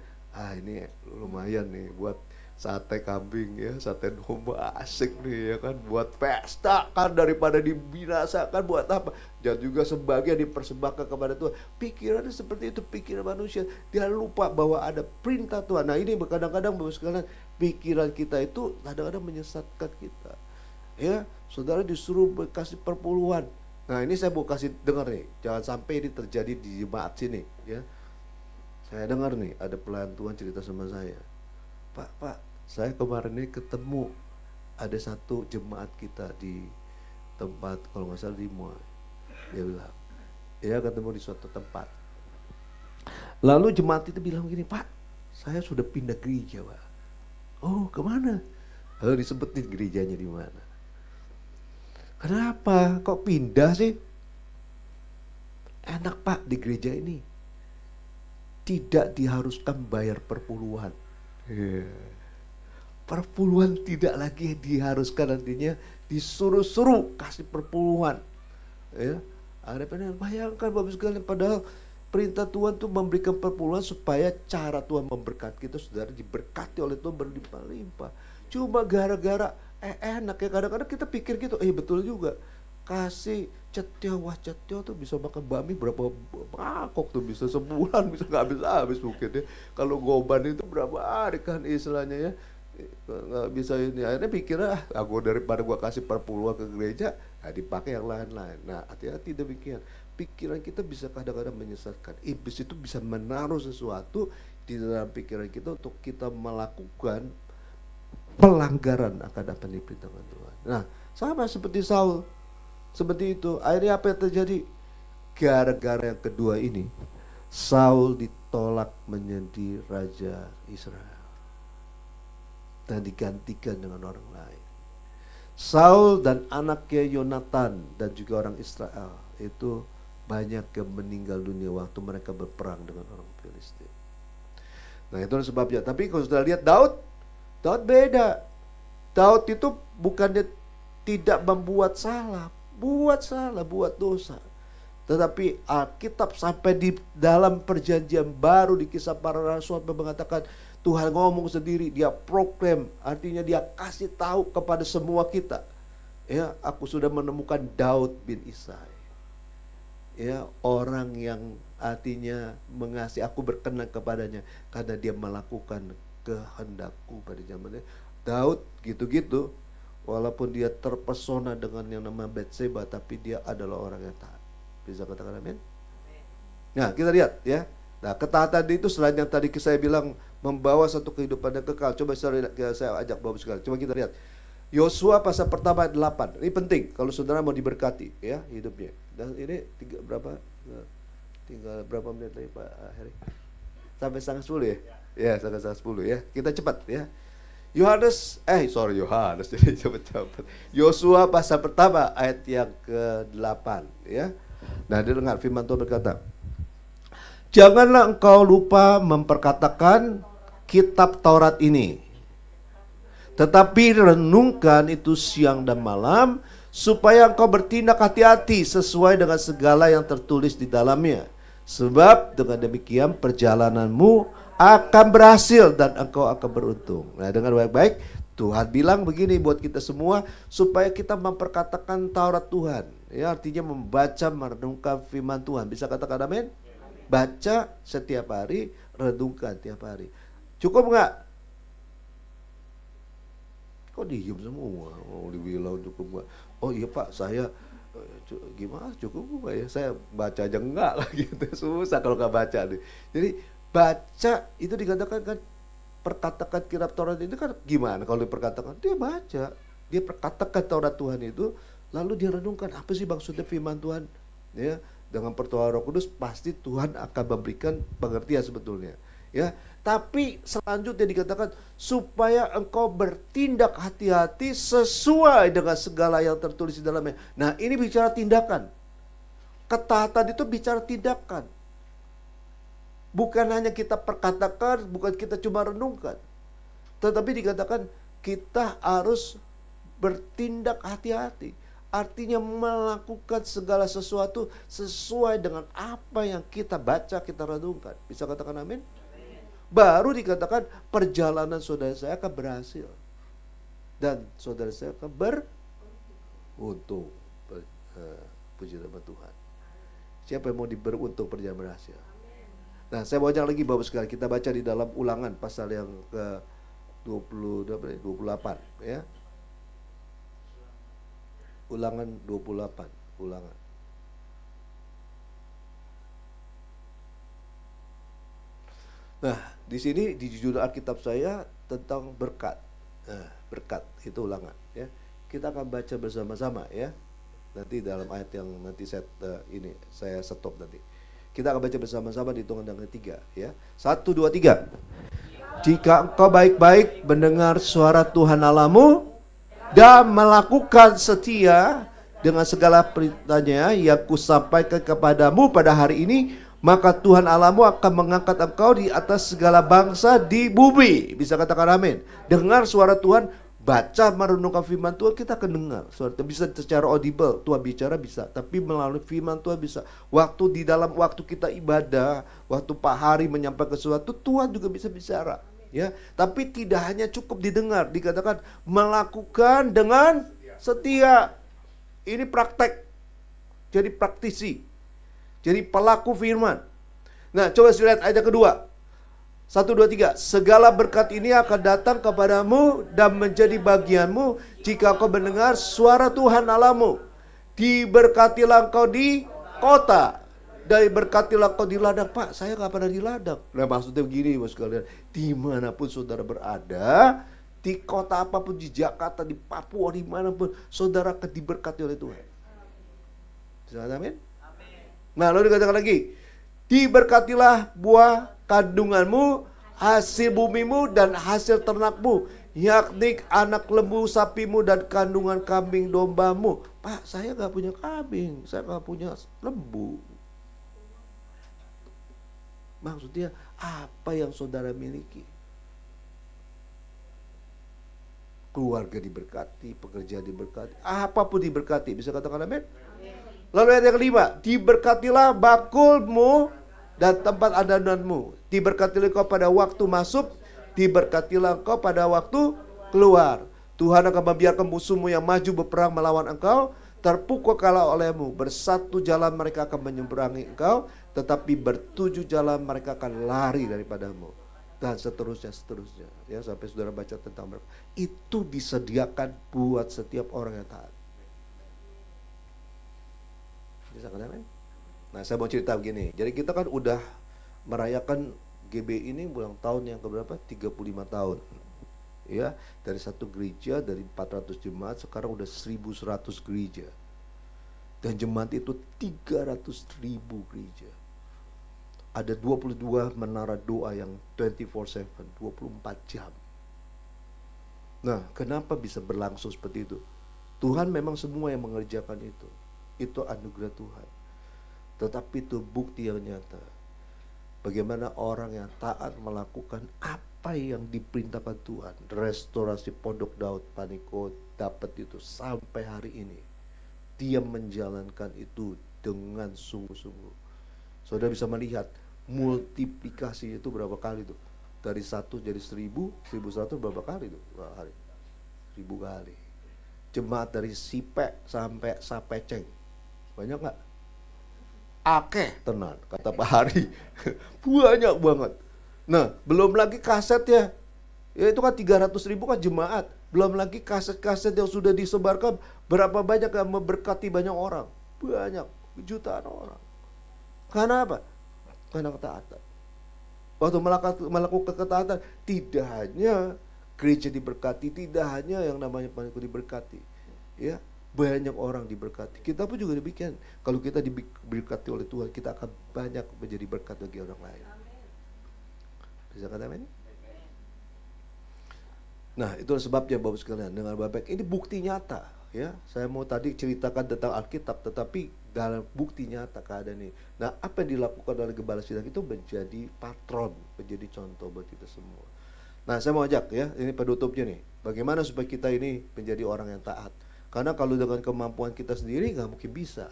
ini lumayan nih buat sate kambing ya, sate domba asik nih ya kan, buat pesta kan, daripada dibinasakan buat apa? Dan juga sebagian dipersembahkan kepada Tuhan. Pikirannya seperti itu, pikiran manusia. Dia lupa bahwa ada perintah Tuhan. Nah ini kadang-kadang Bapak sekalian, pikiran kita itu kadang-kadang menyesatkan kita. Ya, saudara disuruh kasih perpuluhan. Nah ini saya mau kasih dengar nih, jangan sampai ini terjadi di jemaat sini ya. Saya dengar nih ada pelayan Tuhan cerita sama saya, Pak, saya kemarin ini ketemu ada satu jemaat kita di tempat kalau nggak salah di Mua. Dia bilang, ya ketemu di suatu tempat. Lalu jemaat itu bilang gini, Pak, saya sudah pindah gereja, Pak. Oh, kemana? Lalu disebutin gerejanya di mana. Kenapa? Kok pindah sih? Enak Pak, di gereja ini tidak diharuskan bayar perpuluhan. Perpuluhan tidak lagi diharuskan, artinya disuruh-suruh kasih perpuluhan. Ya, ada pernah bayangkan Bapak sekalian, padahal perintah Tuhan tuh memberikan perpuluhan supaya cara Tuhan memberkati kita, saudara, diberkati oleh Tuhan berlimpah-limpah. Cuma gara-gara enak ya, kadang-kadang kita pikir gitu, betul juga. Kasih cetio, wah cetio tuh bisa makan bakmi berapa mangkok tuh, bisa sebulan, bisa nggak habis-habis mungkin ya. Kalau goban itu berapa hari kan istilahnya ya, nggak bisa ini. Akhirnya pikirnya, aku daripada gua kasih perpuluhan ke gereja, dipakai yang lain-lain. Nah hati-hati demikian. Pikiran kita bisa kadang-kadang menyesatkan. Iblis itu bisa menaruh sesuatu di dalam pikiran kita untuk kita melakukan pelanggaran akan apa yang diperintahkan Tuhan. Nah sama seperti Saul, seperti itu. Akhirnya apa yang terjadi? Gara-gara yang kedua ini, Saul ditolak menjadi raja Israel dan digantikan dengan orang lain. Saul dan anaknya Yonatan dan juga orang Israel itu banyak yang meninggal dunia waktu mereka berperang dengan orang Filistin. Nah itu sebabnya. Tapi kalau sudah lihat Daud beda. Daud itu bukannya tidak membuat salah, buat dosa. Tetapi Alkitab sampai di dalam perjanjian baru di Kisah Para Rasul mengatakan Tuhan ngomong sendiri, dia proklaim, artinya dia kasih tahu kepada semua kita. Ya, aku sudah menemukan Daud bin Isai. Ya, orang yang artinya mengasihi, aku berkenan kepadanya karena dia melakukan kehendakku pada zamannya. Daud gitu-gitu, walaupun dia terpesona dengan yang namanya Batseba, tapi dia adalah orang yang taat. Bisa katakan amin? Nah kita lihat ya. Nah ketaatan itu selain yang tadi saya bilang membawa satu kehidupan yang kekal. Coba saya ajak Bapak sekalian. Coba kita lihat. Yosua pasal pertama ayat 8. Ini penting kalau saudara mau diberkati ya hidupnya. Dan ini tinggal berapa menit lagi Pak Heri? Sampai setengah 10 ya? Ya, sampai setengah 10 ya. Kita cepat ya. Yohanes, jadi cepat. Yosua pasal pertama ayat yang ke-8 ya. Nah, dengar firman Tuhan berkata, janganlah engkau lupa memperkatakan kitab Taurat ini, tetapi renungkan itu siang dan malam, supaya engkau bertindak hati-hati sesuai dengan segala yang tertulis di dalamnya. Sebab dengan demikian perjalananmu akan berhasil dan engkau akan beruntung. Nah, dengar baik-baik, Tuhan bilang begini buat kita semua, supaya kita memperkatakan Taurat Tuhan. Ya, artinya membaca, merenungkan firman Tuhan. Bisa katakan amin? Baca setiap hari, renungkan tiap hari. Cukup nggak? Kok diem semua? Oh, dibilang cukup nggak? Oh iya Pak, saya gimana cukup nggak ya? Saya baca aja enggak lah gitu. Susah kalau nggak baca nih. Jadi baca itu dikatakan kan, perkatakan kitab Taurat itu kan gimana kalau diperkatakan? Dia baca, dia perkatakan Taurat Tuhan itu, lalu dia renungkan apa sih maksudnya firman Tuhan? Ya, dengan pertolongan Roh Kudus pasti Tuhan akan memberikan pengertian sebetulnya. Ya, tapi selanjutnya dikatakan supaya engkau bertindak hati-hati sesuai dengan segala yang tertulis di dalamnya. Nah, ini bicara tindakan. Ketaatan itu bicara tindakan. Bukan hanya kita perkatakan, bukan kita cuma renungkan. Tetapi dikatakan kita harus bertindak hati-hati. Artinya melakukan segala sesuatu sesuai dengan apa yang kita baca, kita renungkan. Bisa katakan amin? Baru dikatakan perjalanan saudara saya akan berhasil. Dan saudara saya akan beruntung. Puji nama Tuhan. Siapa yang mau beruntung perjalanan berhasil? Nah, saya mau ajak lagi Bapak sekalian, kita baca di dalam Ulangan pasal yang ke 28 ya. Ulangan 28, Ulangan. Nah, di sini di judul Alkitab saya tentang berkat. Nah, berkat itu Ulangan ya. Kita akan baca bersama-sama ya. Nanti dalam ayat yang nanti saya stop nanti. Kita akan baca bersama-sama di hitungan yang ketiga ya. 1, 2, 3. Jika engkau baik-baik mendengar suara Tuhan Allahmu dan melakukan setia dengan segala perintahnya yang kusampaikan kepadamu pada hari ini, maka Tuhan Allahmu akan mengangkat engkau di atas segala bangsa di bumi. Bisa katakan amin. Dengar suara Tuhan, baca merenungkan firman Tuhan, kita akan dengar suara Tuhan. Bisa secara audible, Tuhan bicara bisa, tapi melalui firman Tuhan bisa. Waktu di dalam waktu kita ibadah, waktu Pak Hari menyampaikan sesuatu, Tuhan juga bisa bicara. Ya, tapi tidak hanya cukup didengar, dikatakan melakukan dengan setia. Ini praktek. Jadi praktisi. Jadi pelaku firman. Nah, coba lihat ayat kedua. 1, 2, 3. Segala berkat ini akan datang kepadamu dan menjadi bagianmu jika kau mendengar suara Tuhan Allahmu. Diberkatilah engkau di kota, dan berkatilah engkau di ladang. Pak, saya nggak pernah di ladang. Nah, maksudnya begini, bos sekalian. Dimanapun saudara berada, di kota apapun, di Jakarta, di Papua, dimanapun, saudara akan diberkati oleh Tuhan. Amin. Nah, lalu dikatakan lagi, diberkatilah buah kandunganmu, hasil bumimu dan hasil ternakmu, yakni anak lembu sapimu dan kandungan kambing dombamu. Pak, saya gak punya kambing, saya gak punya lembu. Maksudnya apa yang saudara miliki? Keluarga diberkati, pekerjaan diberkati, apapun diberkati. Bisa katakan amin? Lalu ayat yang kelima, diberkatilah bakulmu dan tempat adonanmu. Diberkatilah kau pada waktu masuk, diberkatilah kau pada waktu keluar. Tuhan akan membiarkan musuhmu yang maju berperang melawan engkau, terpukul kalah olehmu. Bersatu jalan mereka akan menyeberangi engkau, tetapi bertujuh jalan mereka akan lari daripadamu. Dan seterusnya. Ya, sampai saudara baca tentang berkat. Itu disediakan buat setiap orang yang taat. Bisa kan? Nah, saya mau cerita begini. Jadi kita kan udah merayakan GB ini ulang tahun yang keberapa? 35 tahun. Ya, dari satu gereja dari 400 jemaat sekarang udah 1100 gereja. Dan jemaat itu 300.000 gereja. Ada 22 menara doa yang 24/7, 24 jam. Nah, kenapa bisa berlangsung seperti itu? Tuhan memang semua yang mengerjakan itu. Itu anugerah Tuhan. Tetapi itu bukti yang nyata. Bagaimana orang yang taat melakukan apa yang diperintahkan Tuhan. Restorasi Pondok Daud Paniko dapat itu sampai hari ini. Dia menjalankan itu dengan sungguh-sungguh. Saudara bisa melihat multiplikasi itu berapa kali tuh. Dari 1 jadi 1000, 1100 berapa kali tuh? Berapa kali? 1000 kali. Jemaat dari Sipe sampai Sapeceng. Banyak gak? Akeh tenan, kata Pak Hari. Banyak banget. Nah, belum lagi kaset ya. Ya itu kan 300.000 kan jemaat. Belum lagi kaset-kaset yang sudah disebarkan. Berapa banyak yang memberkati banyak orang. Banyak, jutaan orang. Karena apa? Karena ketaatan. Waktu melakukan ketaatan, tidak hanya gereja diberkati, tidak hanya yang namanya Paniko diberkati. Ya, banyak orang diberkati. Kita pun juga demikian. Kalau kita diberkati oleh Tuhan, kita akan banyak menjadi berkat bagi orang lain. Bisa kata amin? Nah, itu sebabnya Bapak sekalian, dengan Bapak ini bukti nyata. Ya, saya mau tadi ceritakan tentang Alkitab, tetapi dalam bukti nyata keadaan ini. Nah, apa yang dilakukan oleh Gembala Sidang itu menjadi patron, menjadi contoh buat kita semua. Nah, saya mau ajak ya, ini penutupnya nih. Bagaimana supaya kita ini menjadi orang yang taat? Karena kalau dengan kemampuan kita sendiri nggak mungkin bisa.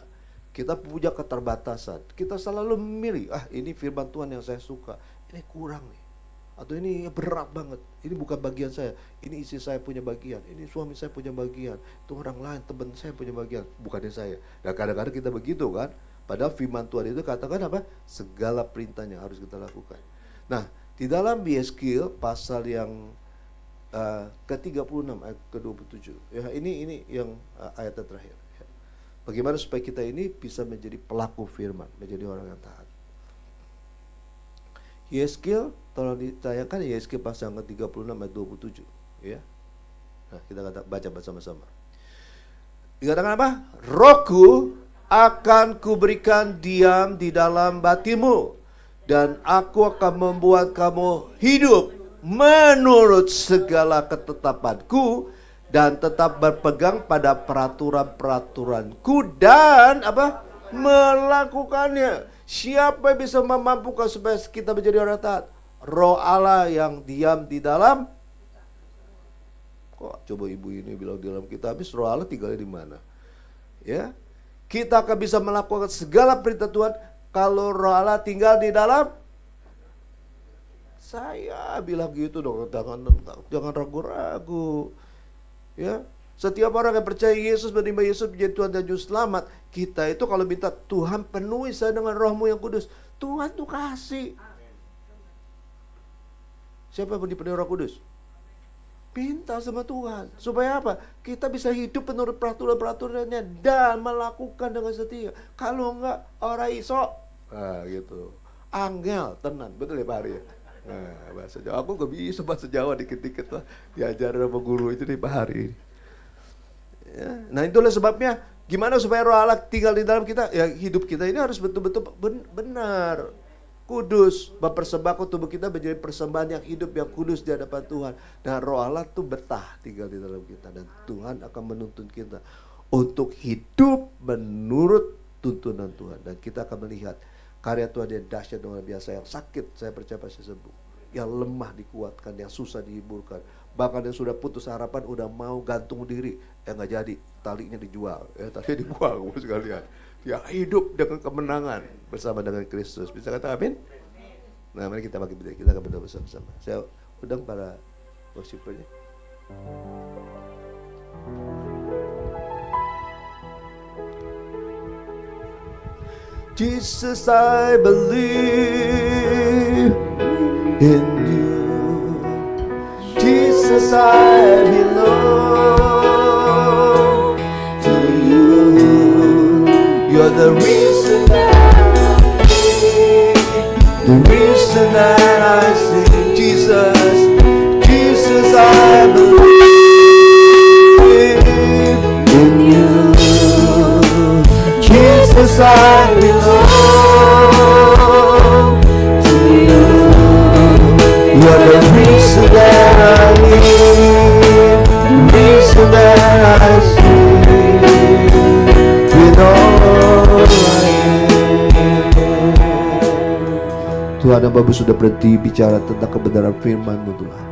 Kita punya keterbatasan. Kita selalu memilih, ini firman Tuhan yang saya suka, ini kurang nih. Atau ini berat banget, ini bukan bagian saya, ini istri saya punya bagian, ini suami saya punya bagian, itu orang lain, teman saya punya bagian, bukannya saya. Nah, kadang-kadang kita begitu kan, padahal firman Tuhan itu katakan apa? Segala perintahnya harus kita lakukan. Nah, di dalam Yeskiel pasal yang ke-36 ayat ke-27, ya ini yang ayat terakhir. Ya. Bagaimana supaya kita ini bisa menjadi pelaku firman, menjadi orang yang taat. Yeskiel, tolong ditayangkan Yeskiel pasal ke-36 ayat 27, ya. Nah, kita baca bersama-sama. Dikatakan apa? Rohku akan kuberikan diam di dalam batimu, dan aku akan membuat kamu hidup menurut segala ketetapanku, dan tetap berpegang pada peraturan-peraturanku dan apa? Melakukannya. Siapa yang bisa memampukan supaya kita menjadi orang taat? Roh Allah yang diam di dalam. Kok coba ibu ini bilang di dalam kita, habis Roh Allah tinggalnya di mana? Ya, kita akan bisa melakukan segala perintah Tuhan kalau Roh Allah tinggal di dalam. Saya bilang gitu dong, jangan ragu-ragu. Ya, setiap orang yang percaya Yesus, menerima Yesus menjadi Tuhan dan Juru Selamat, kita itu kalau minta Tuhan penuhi saya dengan Roh-Mu yang kudus, Tuhan tuh kasih. Siapa yang dipenuhi Roh Kudus? Minta sama Tuhan. Supaya apa? Kita bisa hidup menurut peraturan-peraturannya dan melakukan dengan setia. Kalau enggak, orang iso. Nah gitu. Angel, tenan. Betul ya Pak Hari ya? Nah, bahasa Jawa. Aku gak bisa bahasa Jawa dikit-dikit lah. Diajarin sama guru itu nih Pak Hari. Ya. Nah itulah sebabnya gimana supaya Roh Allah tinggal di dalam kita? Ya hidup kita ini harus betul-betul benar, kudus. Mempersembahkan tubuh kita menjadi persembahan yang hidup, yang kudus di hadapan Tuhan. Dan Roh Allah tuh betah tinggal di dalam kita. Dan Tuhan akan menuntun kita untuk hidup menurut tuntunan Tuhan. Dan kita akan melihat karya Tuhan yang dahsyat luar biasa. Yang sakit saya percaya pasti sembuh, yang lemah dikuatkan, yang susah dihiburkan. Bahkan yang sudah putus harapan udah mau gantung diri, nggak jadi, talinya dijual, talinya dibuang sekalian. Ya hidup dengan kemenangan bersama dengan Kristus. Bisa kata amin? Nah mari kita bagi kita akan berdoa bersama-sama. Saya undang para worshipernya. Jesus, I believe in you. Jesus, I belong to you. You're the reason I'm here. the reason that I sing. Jesus, Jesus, I believe in you. Jesus, I belong to you. You are the reason that I live, the reason that I sing with all I am. Tuhan, Bapak sudah berhenti bicara tentang kebenaran firman-Mu Tuhan.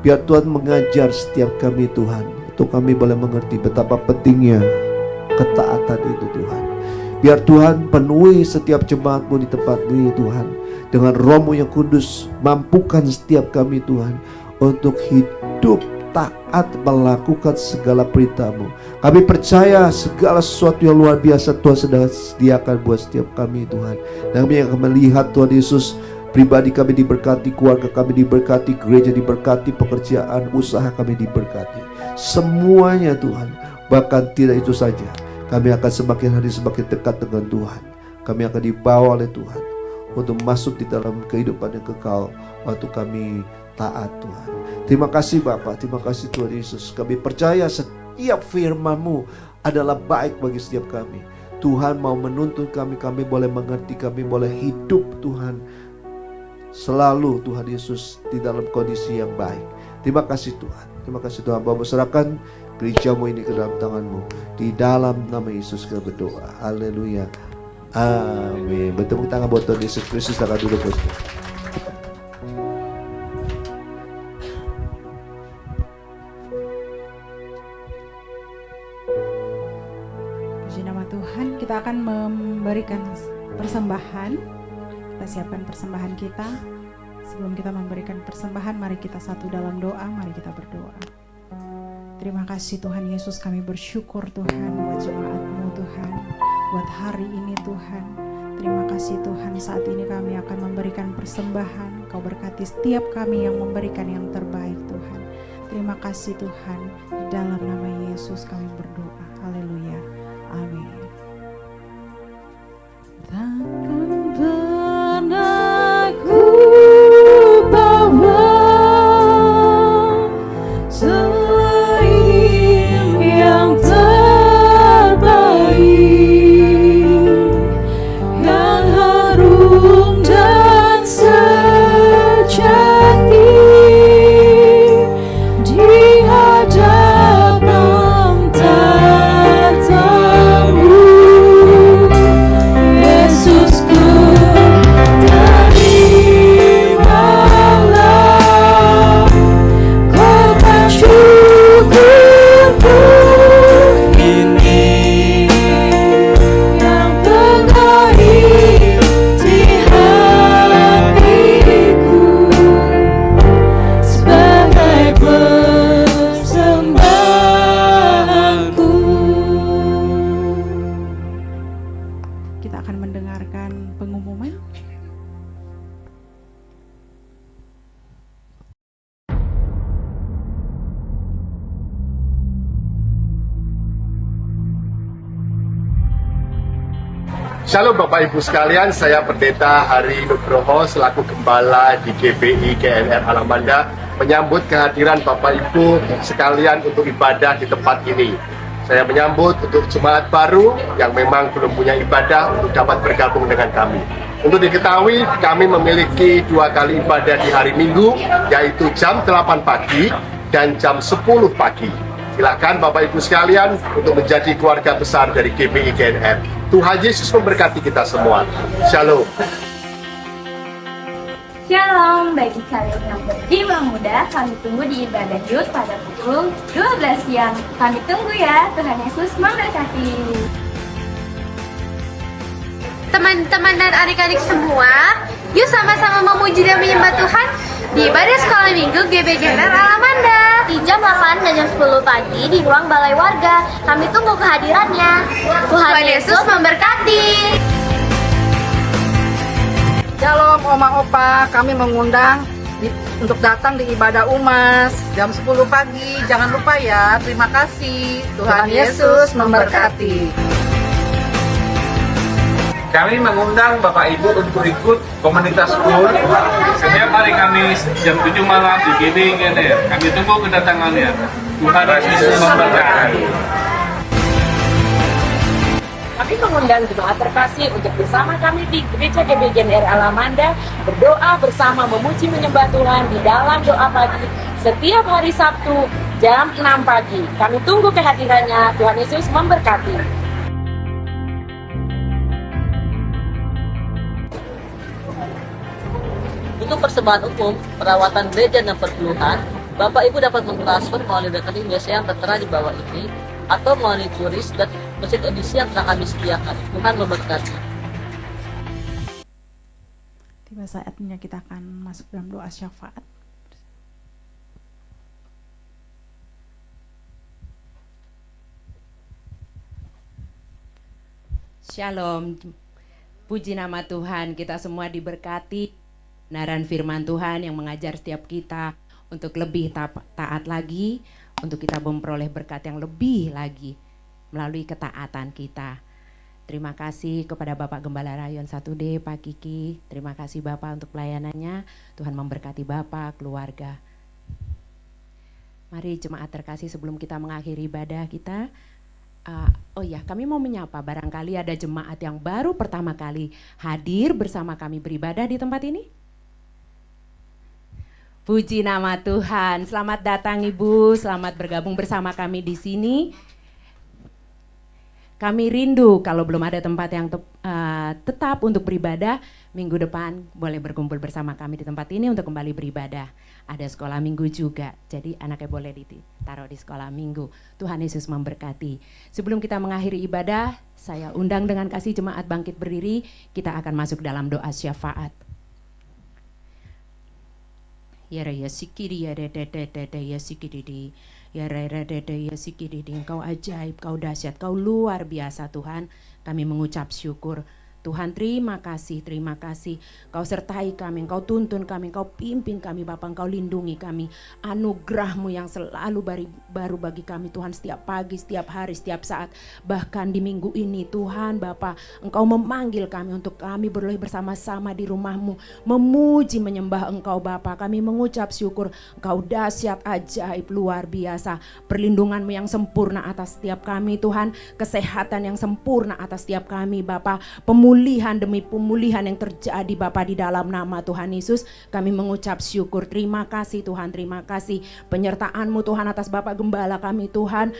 Biar Tuhan mengajar setiap kami Tuhan, untuk kami boleh mengerti betapa pentingnya ketaatan itu Tuhan. Biar Tuhan penuhi setiap jemaat-Mu di tempat ini Tuhan, dengan Roh-Mu yang kudus. Mampukan setiap kami Tuhan untuk hidup taat melakukan segala perintah-Mu. Kami percaya segala sesuatu yang luar biasa Tuhan sedang sediakan buat setiap kami Tuhan. Dan kami akan melihat Tuhan Yesus, pribadi kami diberkati, keluarga kami diberkati, gereja diberkati, pekerjaan, usaha kami diberkati. Semuanya Tuhan. Bahkan tidak itu saja, kami akan semakin hari semakin dekat dengan Tuhan. Kami akan dibawa oleh Tuhan untuk masuk di dalam kehidupan yang kekal waktu kami taat Tuhan. Terima kasih Bapa, terima kasih Tuhan Yesus. Kami percaya setiap firman-Mu adalah baik bagi setiap kami. Tuhan mau menuntun kami, kami boleh mengerti, kami boleh hidup Tuhan selalu Tuhan Yesus di dalam kondisi yang baik. Terima kasih Tuhan, terima kasih Tuhan. Bapak serahkan gereja-Mu ini ke dalam tangan-Mu. Di dalam nama Yesus kita berdoa. Haleluya. Amin. Bertepuk tangan buat Tuhan Yesus Kristus. Silakan duduk bosku. Puji nama Tuhan, kita akan memberikan persembahan. Kita siapkan persembahan kita. Sebelum kita memberikan persembahan, mari kita satu dalam doa, mari kita berdoa. Terima kasih Tuhan Yesus, kami bersyukur Tuhan buat jemaat-Mu Tuhan, buat hari ini Tuhan. Terima kasih Tuhan, saat ini kami akan memberikan persembahan. Kau berkati setiap kami yang memberikan yang terbaik Tuhan. Terima kasih Tuhan, di dalam nama Yesus kami berdoa. Haleluya. Amin. Takkan pernah ku bawa selain yang terbaik, yang harum dan sejati di hadapan tatamu. Yesusku, terimalah korban syukurku ini, yang terbaik di hatiku, sebagai persembahanku. Kita akan mendengarkan pengumuman. Shalom Bapak Ibu sekalian, saya Pendeta Hari Nugroho selaku Gembala di GBI GNR Alamanda menyambut kehadiran Bapak Ibu sekalian untuk ibadah di tempat ini. Saya menyambut untuk jemaat baru yang memang belum punya ibadah untuk dapat bergabung dengan kami. Untuk diketahui, kami memiliki 2 kali ibadah di hari Minggu, yaitu jam 8 pagi dan jam 10 pagi. Silakan Bapak Ibu sekalian untuk menjadi keluarga besar dari GBI GNR. Tuhan Yesus memberkati kita semua. Shalom. Shalom, bagi kalian yang berjiwa muda, kami tunggu di ibadah Yud pada pukul 12 siang. Kami tunggu ya, Tuhan Yesus memberkati. Teman-teman dan adik-adik semua, yuk sama-sama memuji dan menyembah Tuhan di ibadah sekolah minggu GBI GNR Alamanda. Di jam 8 dan jam 10 pagi di ruang balai warga. Kami tunggu kehadirannya. Tuhan Yesus memberkati. Shalom Oma Opa, kami mengundang untuk datang di ibadah UMAS jam 10 pagi. Jangan lupa ya, terima kasih. Tuhan Yesus memberkati. Kami mengundang Bapak Ibu untuk ikut komunitas school setiap hari Kamis jam 7 malam di GBI GNR. Kami tunggu kedatangannya. Tuhan Yesus memberkati. Kami mengundang jemaat terkasih untuk bersama kami di Gereja GBI GNR Alamanda berdoa bersama memuji menyembah Tuhan di dalam doa pagi setiap hari Sabtu jam 6 pagi. Kami tunggu kehadirannya. Tuhan Yesus memberkati. Untuk persembahan umum, perawatan gereja dan perpuluhan, Bapak Ibu dapat mentransfer melalui rekening biasa yang tertera di bawah ini atau melalui QRIS dan mesin edisi yang telah kami sediakan. Tuhan memberkati. Tiba saatnya kita akan masuk dalam doa syafaat. Shalom. Puji nama Tuhan, kita semua diberkati kebenaran firman Tuhan yang mengajar setiap kita untuk lebih taat lagi, untuk kita memperoleh berkat yang lebih lagi melalui ketaatan kita. Terima kasih kepada Bapak Gembala Rayon 1D, Pak Kiki. Terima kasih Bapak untuk pelayanannya. Tuhan memberkati Bapak, keluarga. Mari jemaat terkasih, sebelum kita mengakhiri ibadah kita, kami mau menyapa, barangkali ada jemaat yang baru pertama kali hadir bersama kami beribadah di tempat ini. Puji nama Tuhan. Selamat datang Ibu, selamat bergabung bersama kami di sini. Kami rindu kalau belum ada tempat yang tetap untuk beribadah, minggu depan boleh berkumpul bersama kami di tempat ini untuk kembali beribadah. Ada sekolah minggu juga, jadi anaknya boleh ditaruh di sekolah minggu. Tuhan Yesus memberkati. Sebelum kita mengakhiri ibadah, saya undang dengan kasih jemaat bangkit berdiri, kita akan masuk dalam doa syafaat. Ya raya sikiri ya dede ya sikiri ya raya dede ya sikiri, Engkau ajaib, Kau dahsyat, Kau luar biasa Tuhan. Kami mengucap syukur. Tuhan terima kasih, Kau sertai kami, Engkau tuntun kami, Engkau pimpin kami Bapa, Engkau lindungi kami. Anugerah-Mu yang selalu baru bagi kami Tuhan, setiap pagi, setiap hari, setiap saat. Bahkan di minggu ini Tuhan Bapa, Engkau memanggil kami untuk kami boleh bersama-sama di rumah-Mu, memuji menyembah Engkau Bapa. Kami mengucap syukur, Engkau dahsyat, ajaib, luar biasa. Perlindungan-Mu yang sempurna atas setiap kami Tuhan, kesehatan yang sempurna atas setiap kami Bapa, pemulihan demi pemulihan yang terjadi Bapa di dalam nama Tuhan Yesus. Kami mengucap syukur, terima kasih Tuhan, terima kasih penyertaan-Mu Tuhan atas Bapak Gembala kami Tuhan,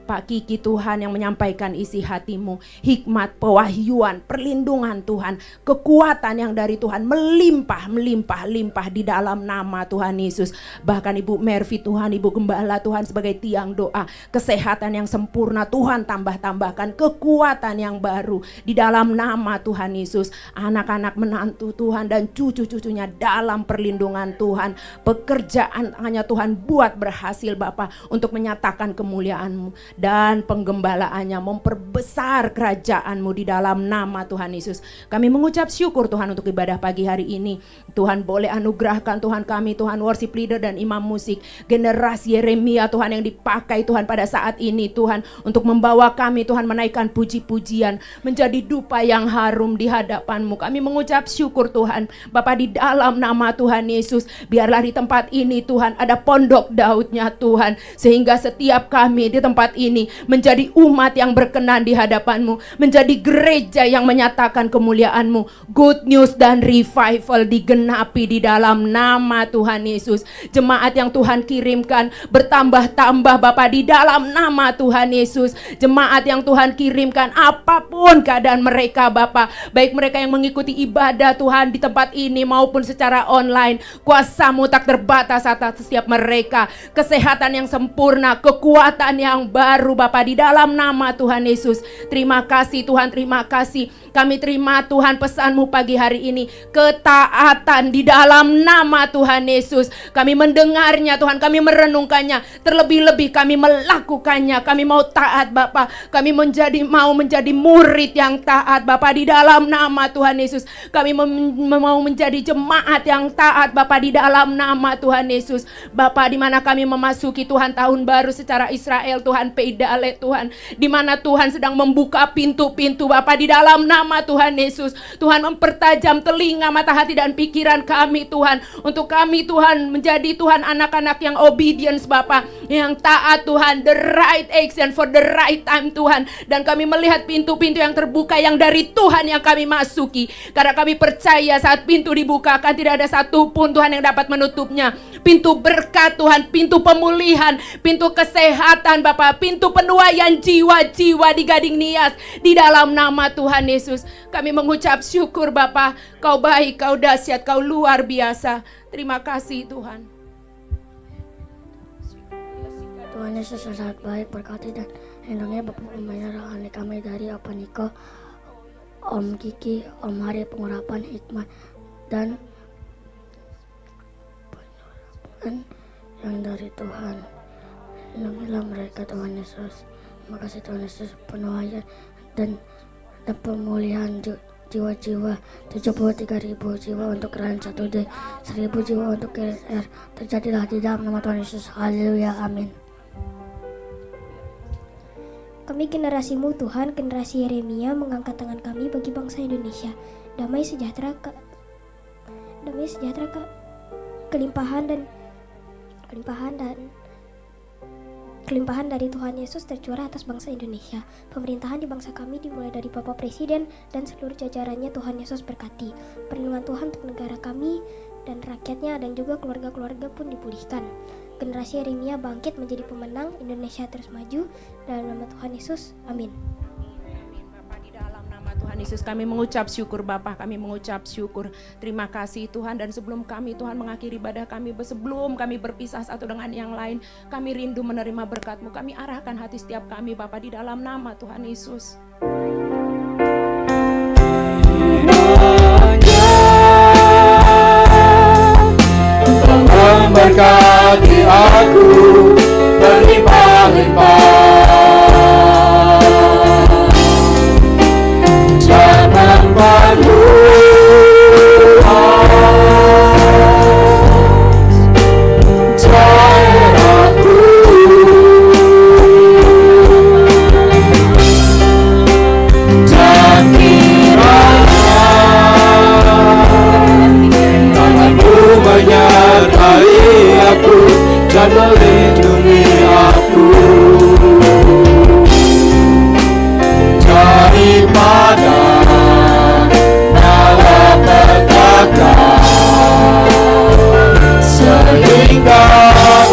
Pak Kiki Tuhan yang menyampaikan isi hati-Mu, hikmat, pewahyuan, perlindungan Tuhan, kekuatan yang dari Tuhan melimpah di dalam nama Tuhan Yesus. Bahkan Ibu Mervi Tuhan, Ibu Gembala Tuhan sebagai tiang doa, kesehatan yang sempurna Tuhan tambahkan kekuatan yang baru di dalam nama Tuhan Yesus. Anak-anak menantu Tuhan dan cucu-cucunya dalam perlindungan Tuhan. Pekerjaan hanya Tuhan buat berhasil Bapa untuk menyatakan kemuliaan-Mu. Dan penggembalaannya memperbesar kerajaan-Mu di dalam nama Tuhan Yesus. Kami mengucap syukur Tuhan untuk ibadah pagi hari ini. Tuhan boleh anugerahkan Tuhan kami, Tuhan worship leader dan imam musik, generasi Yeremia Tuhan yang dipakai Tuhan pada saat ini Tuhan, untuk membawa kami Tuhan menaikkan puji-pujian menjadi dupa yang harum di hadapan-Mu. Kami mengucap syukur Tuhan Bapa di dalam nama Tuhan Yesus. Biarlah di tempat ini Tuhan ada pondok Daudnya Tuhan, sehingga setiap kami di tempat ini menjadi umat yang berkenan di hadapan-Mu, menjadi gereja yang menyatakan kemuliaan-Mu. Good news dan revival digenapi di dalam nama Tuhan Yesus. Jemaat yang Tuhan kirimkan bertambah-tambah Bapa di dalam nama Tuhan Yesus. Jemaat yang Tuhan kirimkan apapun keadaan mereka Bapa, baik mereka yang mengikuti ibadah Tuhan di tempat ini maupun secara online, kuasa-Mu tak terbatas atas setiap mereka. Kesehatan yang sempurna, kekuatan yang baru Bapa di dalam nama Tuhan Yesus. Terima kasih Tuhan, terima kasih. Kami terima Tuhan pesan-Mu pagi hari ini, ketaatan di dalam nama Tuhan Yesus. Kami mendengarnya Tuhan, kami merenungkannya, terlebih-lebih kami melakukannya. Kami mau taat Bapa, kami mau menjadi murid yang taat Bapa di dalam nama Tuhan Yesus. Kami mau menjadi jemaat yang taat Bapa di dalam nama Tuhan Yesus. Bapa, di mana kami memasuki Tuhan tahun baru secara Israel Tuhan, Peidale Tuhan, di mana Tuhan sedang membuka pintu-pintu Bapa di dalam nama Tuhan Yesus. Tuhan mempertajam telinga, mata hati dan pikiran kami Tuhan, untuk kami Tuhan menjadi Tuhan anak-anak yang obedience Bapa, yang taat Tuhan, the right action for the right time Tuhan. Dan kami melihat pintu-pintu yang terbuka yang dari Tuhan yang kami masuki, karena kami percaya saat pintu dibukakan tidak ada satupun Tuhan yang dapat menutupnya. Pintu berkat Tuhan, pintu pemulihan, pintu kesehatan Bapa, pintu penuaian jiwa-jiwa di Gading Nias, di dalam nama Tuhan Yesus. Kami mengucap syukur Bapa, Kau baik, Kau dahsyat, Kau luar biasa. Terima kasih Tuhan. Tuhan Yesus sangat baik, berkati dan lindungi Bapak Pembina kami dari Opa Niko, Om Kiki, Om Hari, pengurapan hikmat dan yang dari Tuhan. Lindungilah mereka Tuhan Yesus. Terima kasih Tuhan Yesus, penuaian dan pemulihan jiwa-jiwa, 73.000 jiwa untuk Kerajaan 1D, 1.000 jiwa untuk KSR terjadilah di dalam nama Tuhan Yesus. Haleluya, amin. Kami generasimu Tuhan, generasi Yeremia, mengangkat tangan kami bagi bangsa Indonesia. Damai sejahtera kelimpahan dari Tuhan Yesus tercurah atas bangsa Indonesia. Pemerintahan di bangsa kami dimulai dari Bapak Presiden dan seluruh jajarannya. Tuhan Yesus berkati. Perlindungan Tuhan untuk negara kami dan rakyatnya, dan juga keluarga-keluarga pun dipulihkan. Generasi Yeremia bangkit menjadi pemenang, Indonesia terus maju dalam nama Tuhan Yesus, amin. Tuhan Yesus, kami mengucap syukur Bapa, kami mengucap syukur. Terima kasih Tuhan, dan sebelum kami Tuhan mengakhiri ibadah kami, sebelum kami berpisah satu dengan yang lain, kami rindu menerima berkat-Mu. Kami arahkan hati setiap kami Bapa di dalam nama Tuhan Yesus. Memberkati aku berlimpah-limpah. Jangan malu, terakhir aku. Dan kiranya tanganmu menyertai aku dan melindungi aku daripada malapetaka, sehingga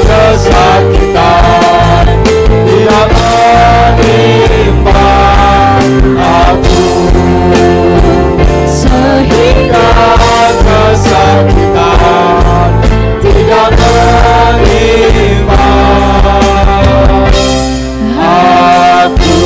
kesakitan tidak menimpa aku, sehingga kesakitan tidak menimpa aku.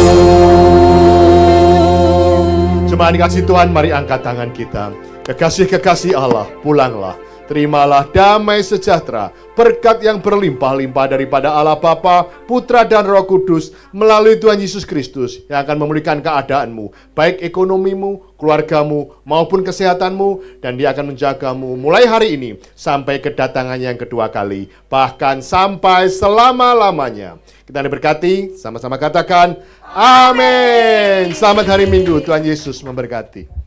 Jemaat dikasih Tuhan, mari angkat tangan kita. Kekasih-kekasih Allah, pulanglah. Terimalah damai sejahtera, berkat yang berlimpah-limpah daripada Allah Bapa, Putra dan Roh Kudus melalui Tuhan Yesus Kristus yang akan memulihkan keadaanmu, baik ekonomimu, keluargamu, maupun kesehatanmu, dan Dia akan menjagamu mulai hari ini sampai kedatangan yang kedua kali, bahkan sampai selama-lamanya. Kita diberkati, sama-sama katakan amin. Selamat hari Minggu, Tuhan Yesus memberkati.